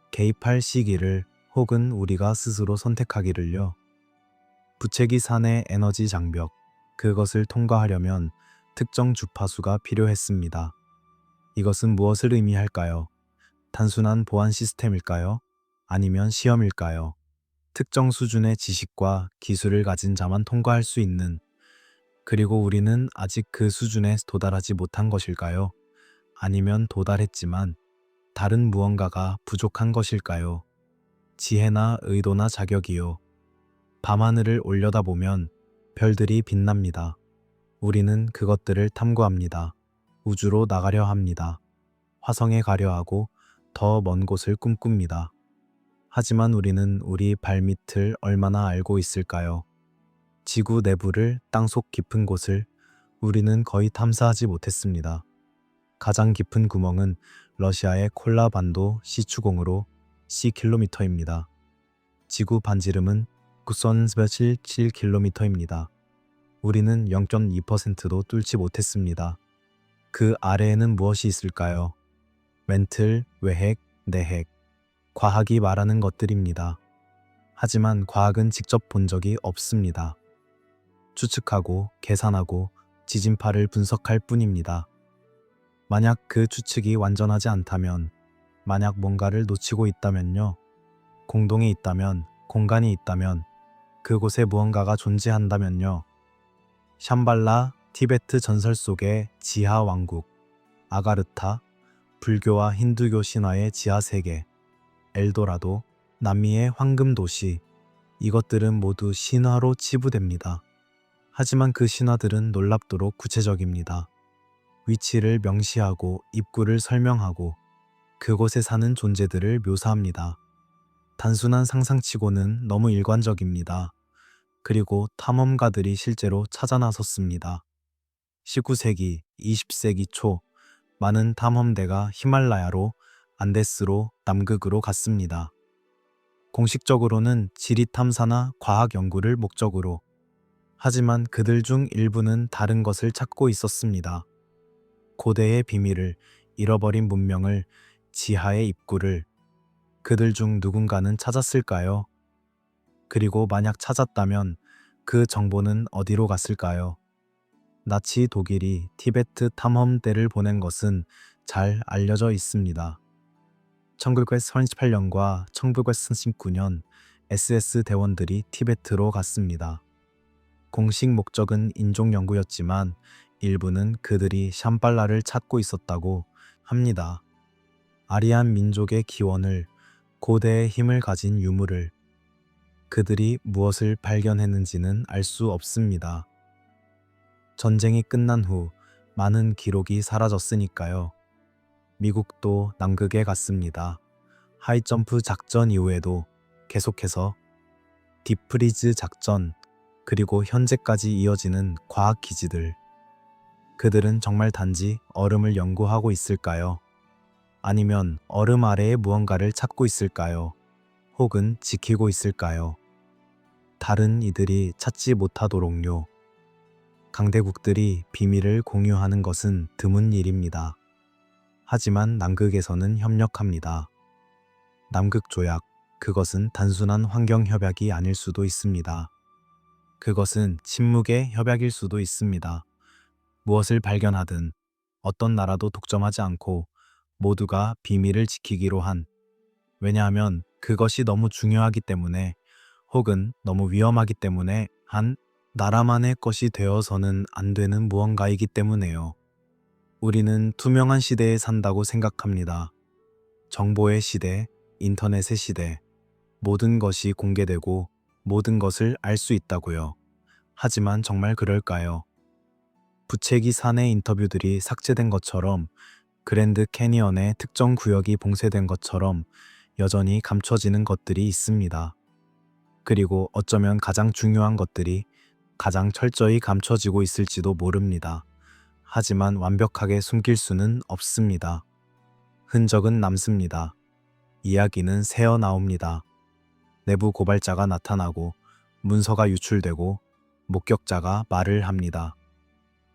개입할 시기를 혹은 우리가 스스로 선택하기를요. 부채기 산의 에너지 장벽, 그것을 통과하려면 특정 주파수가 필요했습니다. 이것은 무엇을 의미할까요? 단순한 보안 시스템일까요? 아니면 시험일까요? 특정 수준의 지식과 기술을 가진 자만 통과할 수 있는, 그리고 우리는 아직 그 수준에 도달하지 못한 것일까요? 아니면 도달했지만 다른 무언가가 부족한 것일까요? 지혜나 의도나 자격이요. 밤하늘을 올려다보면 별들이 빛납니다. 우리는 그것들을 탐구합니다. 우주로 나가려 합니다. 화성에 가려 하고 더 먼 곳을 꿈꿉니다. 하지만 우리는 우리 발밑을 얼마나 알고 있을까요? 지구 내부를, 땅속 깊은 곳을 우리는 거의 탐사하지 못했습니다. 가장 깊은 구멍은 러시아의 콜라반도 C추공으로 C킬로미터입니다. 지구 반지름은 9,777km입니다. 우리는 0.2%도 뚫지 못했습니다. 그 아래에는 무엇이 있을까요? 멘틀, 외핵, 내핵, 과학이 말하는 것들입니다. 하지만 과학은 직접 본 적이 없습니다. 추측하고 계산하고 지진파를 분석할 뿐입니다. 만약 그 추측이 완전하지 않다면, 만약 뭔가를 놓치고 있다면요. 공동이 있다면, 공간이 있다면, 그곳에 무언가가 존재한다면요. 샴발라, 티베트 전설 속의 지하 왕국, 아가르타, 불교와 힌두교 신화의 지하 세계, 엘도라도, 남미의 황금 도시, 이것들은 모두 신화로 치부됩니다. 하지만 그 신화들은 놀랍도록 구체적입니다. 위치를 명시하고 입구를 설명하고 그곳에 사는 존재들을 묘사합니다. 단순한 상상치고는 너무 일관적입니다. 그리고 탐험가들이 실제로 찾아 나섰습니다. 19세기, 20세기 초 많은 탐험대가 히말라야로, 안데스로, 남극으로 갔습니다. 공식적으로는 지리 탐사나 과학 연구를 목적으로. 하지만 그들 중 일부는 다른 것을 찾고 있었습니다. 고대의 비밀을, 잃어버린 문명을, 지하의 입구를. 그들 중 누군가는 찾았을까요? 그리고 만약 찾았다면 그 정보는 어디로 갔을까요? 나치 독일이 티베트 탐험대를 보낸 것은 잘 알려져 있습니다. 1938년과 1939년 SS 대원들이 티베트로 갔습니다. 공식 목적은 인종 연구였지만 일부는 그들이 샴발라를 찾고 있었다고 합니다. 아리안 민족의 기원을, 고대의 힘을 가진 유물을. 그들이 무엇을 발견했는지는 알 수 없습니다. 전쟁이 끝난 후 많은 기록이 사라졌으니까요. 미국도 남극에 갔습니다. 하이점프 작전 이후에도 계속해서 딥프리즈 작전, 그리고 현재까지 이어지는 과학 기지들. 그들은 정말 단지 얼음을 연구하고 있을까요? 아니면 얼음 아래에 무언가를 찾고 있을까요? 혹은 지키고 있을까요? 다른 이들이 찾지 못하도록요. 강대국들이 비밀을 공유하는 것은 드문 일입니다. 하지만 남극에서는 협력합니다. 남극 조약, 그것은 단순한 환경 협약이 아닐 수도 있습니다. 그것은 침묵의 협약일 수도 있습니다. 무엇을 발견하든 어떤 나라도 독점하지 않고 모두가 비밀을 지키기로 한, 왜냐하면 그것이 너무 중요하기 때문에, 혹은 너무 위험하기 때문에 한 나라만의 것이 되어서는 안 되는 무언가이기 때문에요. 우리는 투명한 시대에 산다고 생각합니다. 정보의 시대, 인터넷의 시대, 모든 것이 공개되고 모든 것을 알 수 있다고요. 하지만 정말 그럴까요? 부채기 산의 인터뷰들이 삭제된 것처럼, 그랜드 캐니언의 특정 구역이 봉쇄된 것처럼 여전히 감춰지는 것들이 있습니다. 그리고 어쩌면 가장 중요한 것들이 가장 철저히 감춰지고 있을지도 모릅니다. 하지만 완벽하게 숨길 수는 없습니다. 흔적은 남습니다. 이야기는 새어 나옵니다. 내부 고발자가 나타나고 문서가 유출되고 목격자가 말을 합니다.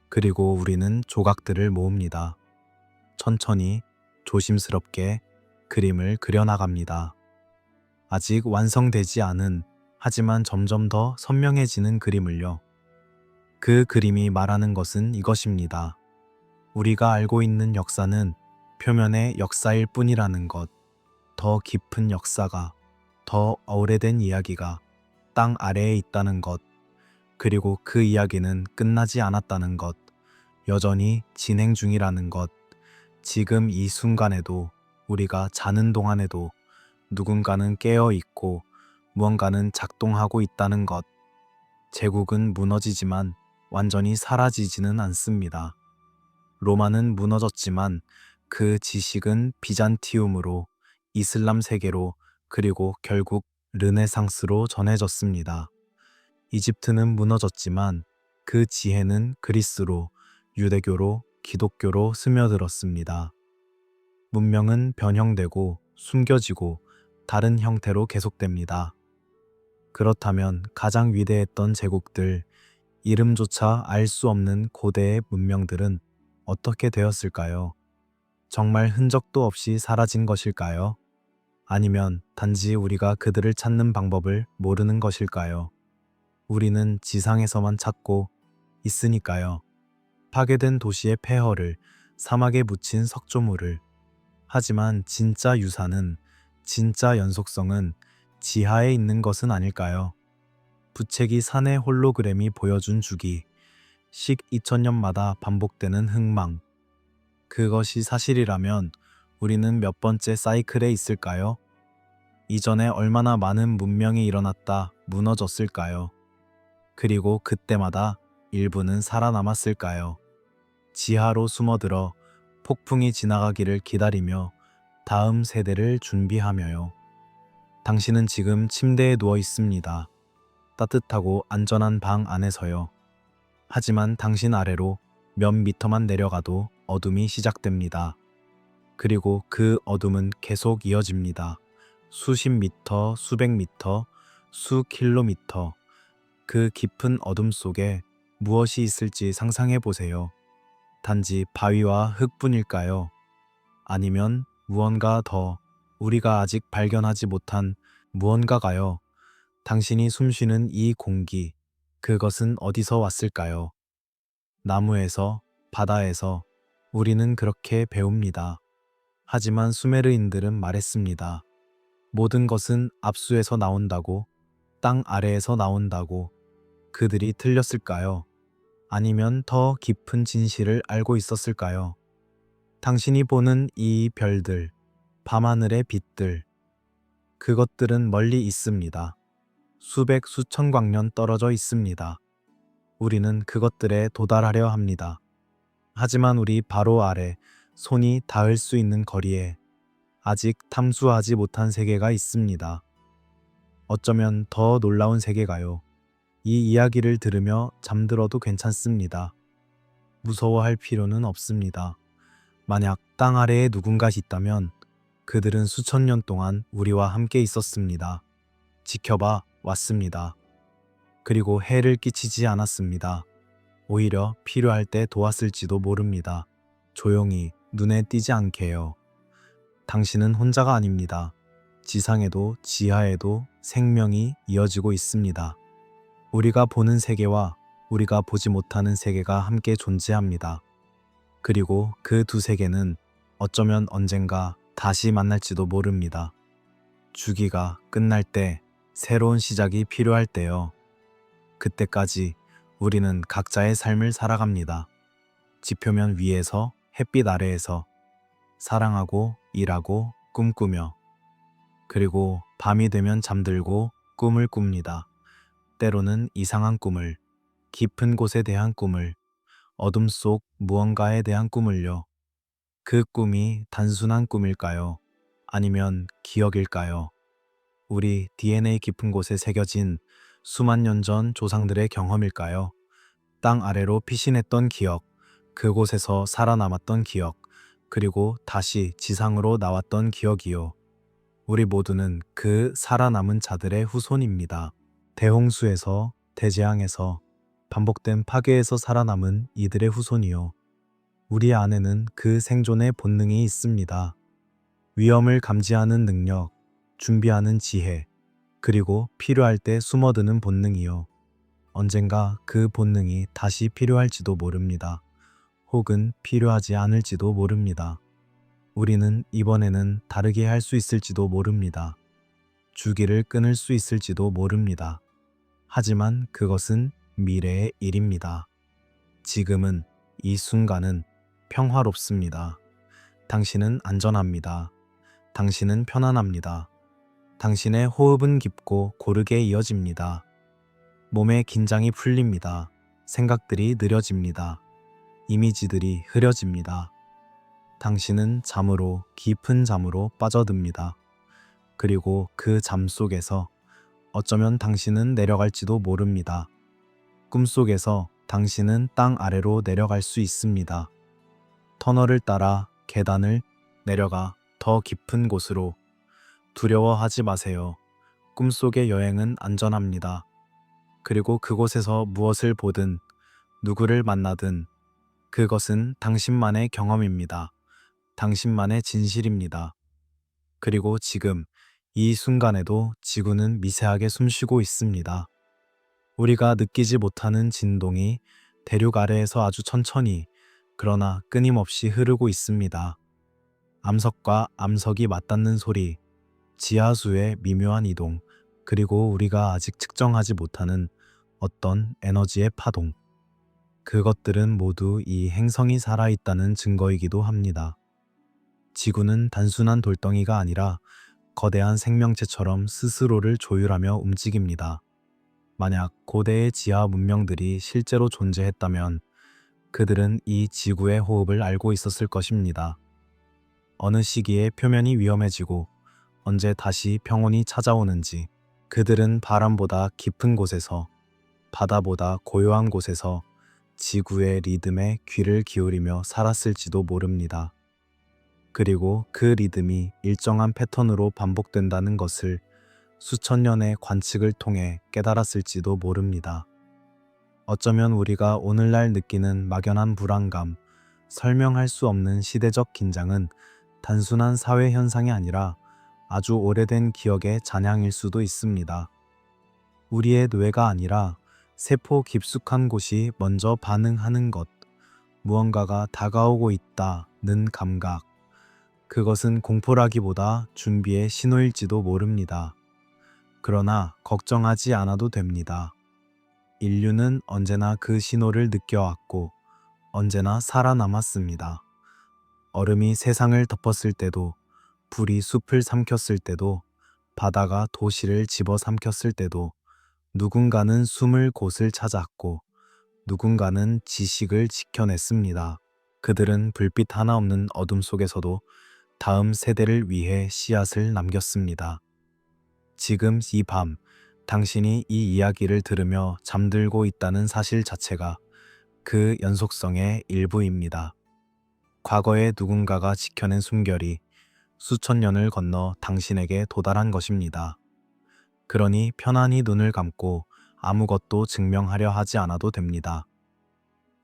그리고 우리는 조각들을 모읍니다. 천천히, 조심스럽게 그림을 그려나갑니다. 아직 완성되지 않은, 하지만 점점 더 선명해지는 그림을요. 그 그림이 말하는 것은 이것입니다. 우리가 알고 있는 역사는 표면의 역사일 뿐이라는 것, 더 깊은 역사가, 더 오래된 이야기가 땅 아래에 있다는 것, 그리고 그 이야기는 끝나지 않았다는 것, 여전히 진행 중이라는 것, 지금 이 순간에도 우리가 자는 동안에도 누군가는 깨어 있고 무언가는 작동하고 있다는 것. 제국은 무너지지만 완전히 사라지지는 않습니다. 로마는 무너졌지만 그 지식은 비잔티움으로, 이슬람 세계로, 그리고 결국 르네상스로 전해졌습니다. 이집트는 무너졌지만 그 지혜는 그리스로, 유대교로, 기독교로 스며들었습니다. 문명은 변형되고 숨겨지고 다른 형태로 계속됩니다. 그렇다면 가장 위대했던 제국들, 이름조차 알 수 없는 고대의 문명들은 어떻게 되었을까요? 정말 흔적도 없이 사라진 것일까요? 아니면 단지 우리가 그들을 찾는 방법을 모르는 것일까요? 우리는 지상에서만 찾고 있으니까요. 파괴된 도시의 폐허를, 사막에 묻힌 석조물을. 하지만 진짜 유산은, 진짜 연속성은 지하에 있는 것은 아닐까요? 부채기 산의 홀로그램이 보여준 주기, 식 2000년마다 반복되는 흥망. 그것이 사실이라면 우리는 몇 번째 사이클에 있을까요? 이전에 얼마나 많은 문명이 일어났다 무너졌을까요? 그리고 그때마다 일부는 살아남았을까요? 지하로 숨어들어 폭풍이 지나가기를 기다리며 다음 세대를 준비하며요. 당신은 지금 침대에 누워 있습니다. 따뜻하고 안전한 방 안에서요. 하지만 당신 아래로 몇 미터만 내려가도 어둠이 시작됩니다. 그리고 그 어둠은 계속 이어집니다. 수십 미터, 수백 미터, 수 킬로미터. 그 깊은 어둠 속에 무엇이 있을지 상상해 보세요. 단지 바위와 흙뿐일까요? 아니면 무언가 더, 우리가 아직 발견하지 못한 무언가가요? 당신이 숨쉬는 이 공기, 그것은 어디서 왔을까요? 나무에서, 바다에서. 우리는 그렇게 배웁니다. 하지만 수메르인들은 말했습니다. 모든 것은 압수에서 나온다고, 땅 아래에서 나온다고. 그들이 틀렸을까요? 아니면 더 깊은 진실을 알고 있었을까요? 당신이 보는 이 별들, 밤하늘의 빛들, 그것들은 멀리 있습니다. 수백 수천 광년 떨어져 있습니다. 우리는 그것들에 도달하려 합니다. 하지만 우리 바로 아래, 손이 닿을 수 있는 거리에 아직 탐수하지 못한 세계가 있습니다. 어쩌면 더 놀라운 세계가요. 이 이야기를 들으며 잠들어도 괜찮습니다. 무서워할 필요는 없습니다. 만약 땅 아래에 누군가 있다면 그들은 수천 년 동안 우리와 함께 있었습니다. 지켜봐 왔습니다. 그리고 해를 끼치지 않았습니다. 오히려 필요할 때 도왔을지도 모릅니다. 조용히 눈에 띄지 않게요. 당신은 혼자가 아닙니다. 지상에도 지하에도 생명이 이어지고 있습니다. 우리가 보는 세계와 우리가 보지 못하는 세계가 함께 존재합니다. 그리고 그 두 세계는 어쩌면 언젠가 다시 만날지도 모릅니다. 주기가 끝날 때, 새로운 시작이 필요할 때요. 그때까지 우리는 각자의 삶을 살아갑니다. 지표면 위에서, 햇빛 아래에서 사랑하고 일하고 꿈꾸며, 그리고 밤이 되면 잠들고 꿈을 꿉니다. 때로는 이상한 꿈을, 깊은 곳에 대한 꿈을, 어둠 속 무언가에 대한 꿈을요. 그 꿈이 단순한 꿈일까요? 아니면 기억일까요? 우리 DNA 깊은 곳에 새겨진 수만 년 전 조상들의 경험일까요? 땅 아래로 피신했던 기억, 그곳에서 살아남았던 기억, 그리고 다시 지상으로 나왔던 기억이요. 우리 모두는 그 살아남은 자들의 후손입니다. 대홍수에서, 대재앙에서, 반복된 파괴에서 살아남은 이들의 후손이요. 우리 안에는 그 생존의 본능이 있습니다. 위험을 감지하는 능력, 준비하는 지혜, 그리고 필요할 때 숨어드는 본능이요. 언젠가 그 본능이 다시 필요할지도 모릅니다. 혹은 필요하지 않을지도 모릅니다. 우리는 이번에는 다르게 할 수 있을지도 모릅니다. 주기를 끊을 수 있을지도 모릅니다. 하지만 그것은 미래의 일입니다. 지금은, 이 순간은 평화롭습니다. 당신은 안전합니다. 당신은 편안합니다. 당신의 호흡은 깊고 고르게 이어집니다. 몸의 긴장이 풀립니다. 생각들이 느려집니다. 이미지들이 흐려집니다. 당신은 잠으로, 깊은 잠으로 빠져듭니다. 그리고 그 잠 속에서 어쩌면 당신은 내려갈지도 모릅니다. 꿈속에서 당신은 땅 아래로 내려갈 수 있습니다. 터널을 따라 계단을 내려가 더 깊은 곳으로. 두려워하지 마세요. 꿈속의 여행은 안전합니다. 그리고 그곳에서 무엇을 보든, 누구를 만나든, 그것은 당신만의 경험입니다. 당신만의 진실입니다. 그리고 지금, 이 순간에도 지구는 미세하게 숨쉬고 있습니다. 우리가 느끼지 못하는 진동이 대륙 아래에서 아주 천천히, 그러나 끊임없이 흐르고 있습니다. 암석과 암석이 맞닿는 소리, 지하수의 미묘한 이동, 그리고 우리가 아직 측정하지 못하는 어떤 에너지의 파동. 그것들은 모두 이 행성이 살아있다는 증거이기도 합니다. 지구는 단순한 돌덩이가 아니라 거대한 생명체처럼 스스로를 조율하며 움직입니다. 만약 고대의 지하 문명들이 실제로 존재했다면 그들은 이 지구의 호흡을 알고 있었을 것입니다. 어느 시기에 표면이 위험해지고 언제 다시 평온이 찾아오는지, 그들은 바람보다 깊은 곳에서, 바다보다 고요한 곳에서 지구의 리듬에 귀를 기울이며 살았을지도 모릅니다. 그리고 그 리듬이 일정한 패턴으로 반복된다는 것을 수천 년의 관측을 통해 깨달았을지도 모릅니다. 어쩌면 우리가 오늘날 느끼는 막연한 불안감, 설명할 수 없는 시대적 긴장은 단순한 사회 현상이 아니라 아주 오래된 기억의 잔향일 수도 있습니다. 우리의 뇌가 아니라 세포 깊숙한 곳이 먼저 반응하는 것, 무언가가 다가오고 있다는 감각, 그것은 공포라기보다 준비의 신호일지도 모릅니다. 그러나 걱정하지 않아도 됩니다. 인류는 언제나 그 신호를 느껴왔고 언제나 살아남았습니다. 얼음이 세상을 덮었을 때도, 불이 숲을 삼켰을 때도, 바다가 도시를 집어삼켰을 때도 누군가는 숨을 곳을 찾았고 누군가는 지식을 지켜냈습니다. 그들은 불빛 하나 없는 어둠 속에서도 다음 세대를 위해 씨앗을 남겼습니다. 지금 이 밤, 당신이 이 이야기를 들으며 잠들고 있다는 사실 자체가 그 연속성의 일부입니다. 과거에 누군가가 지켜낸 숨결이 수천 년을 건너 당신에게 도달한 것입니다. 그러니 편안히 눈을 감고 아무것도 증명하려 하지 않아도 됩니다.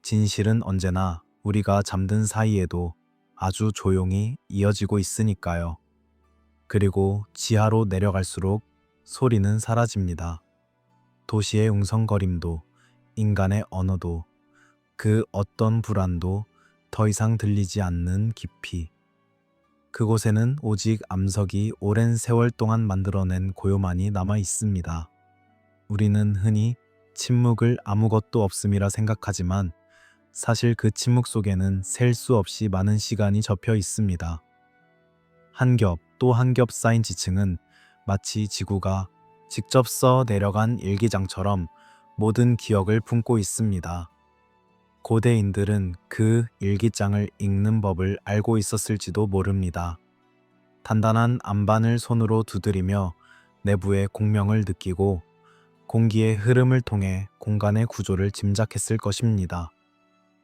진실은 언제나 우리가 잠든 사이에도 아주 조용히 이어지고 있으니까요. 그리고 지하로 내려갈수록 소리는 사라집니다. 도시의 웅성거림도, 인간의 언어도, 그 어떤 불안도 더 이상 들리지 않는 깊이. 그곳에는 오직 암석이 오랜 세월 동안 만들어낸 고요만이 남아 있습니다. 우리는 흔히 침묵을 아무것도 없음이라 생각하지만 사실 그 침묵 속에는 셀 수 없이 많은 시간이 접혀 있습니다. 한 겹 또 한 겹 쌓인 지층은 마치 지구가 직접 써 내려간 일기장처럼 모든 기억을 품고 있습니다. 고대인들은 그 일기장을 읽는 법을 알고 있었을지도 모릅니다. 단단한 안반을 손으로 두드리며 내부의 공명을 느끼고 공기의 흐름을 통해 공간의 구조를 짐작했을 것입니다.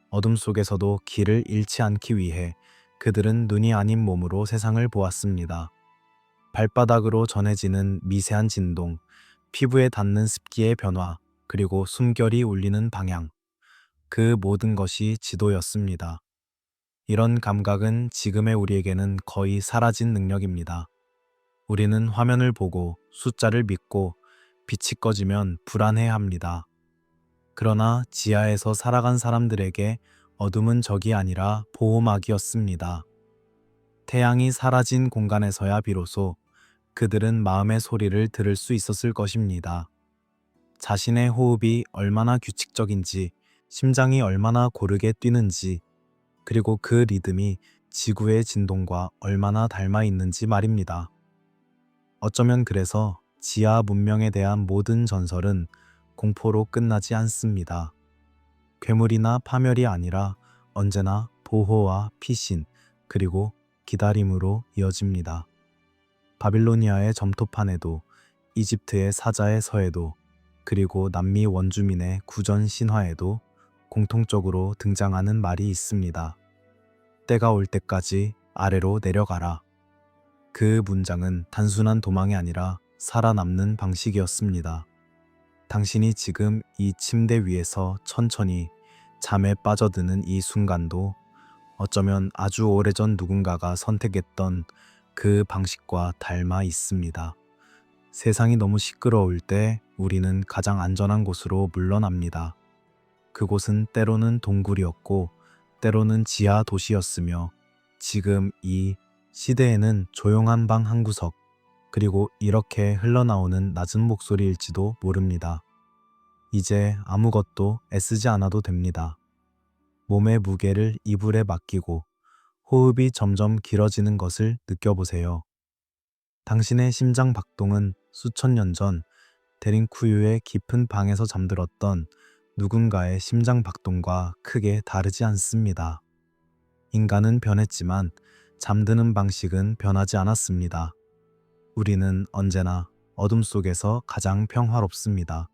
어둠 속에서도 길을 잃지 않기 위해 그들은 눈이 아닌 몸으로 세상을 보았습니다. 발바닥으로 전해지는 미세한 진동, 피부에 닿는 습기의 변화, 그리고 숨결이 울리는 방향. 그 모든 것이 지도였습니다. 이런 감각은 지금의 우리에게는 거의 사라진 능력입니다. 우리는 화면을 보고 숫자를 믿고 빛이 꺼지면 불안해합니다. 그러나 지하에서 살아간 사람들에게 어둠은 적이 아니라 보호막이었습니다. 태양이 사라진 공간에서야 비로소 그들은 마음의 소리를 들을 수 있었을 것입니다. 자신의 호흡이 얼마나 규칙적인지, 심장이 얼마나 고르게 뛰는지, 그리고 그 리듬이 지구의 진동과 얼마나 닮아 있는지 말입니다. 어쩌면 그래서 지하 문명에 대한 모든 전설은 공포로 끝나지 않습니다. 괴물이나 파멸이 아니라 언제나 보호와 피신, 그리고 기다림으로 이어집니다. 바빌로니아의 점토판에도, 이집트의 사자의 서에도, 그리고 남미 원주민의 구전 신화에도 공통적으로 등장하는 말이 있습니다. 때가 올 때까지 아래로 내려가라. 그 문장은 단순한 도망이 아니라 살아남는 방식이었습니다. 당신이 지금 이 침대 위에서 천천히 잠에 빠져드는 이 순간도 어쩌면 아주 오래전 누군가가 선택했던 그 방식과 닮아 있습니다. 세상이 너무 시끄러울 때 우리는 가장 안전한 곳으로 물러납니다. 그곳은 때로는 동굴이었고 때로는 지하 도시였으며, 지금 이 시대에는 조용한 방 한 구석, 그리고 이렇게 흘러나오는 낮은 목소리일지도 모릅니다. 이제 아무것도 애쓰지 않아도 됩니다. 몸의 무게를 이불에 맡기고 호흡이 점점 길어지는 것을 느껴보세요. 당신의 심장 박동은 수천 년 전 데링쿠유의 깊은 방에서 잠들었던 누군가의 심장 박동과 크게 다르지 않습니다. 인간은 변했지만 잠드는 방식은 변하지 않았습니다. 우리는 언제나 어둠 속에서 가장 평화롭습니다.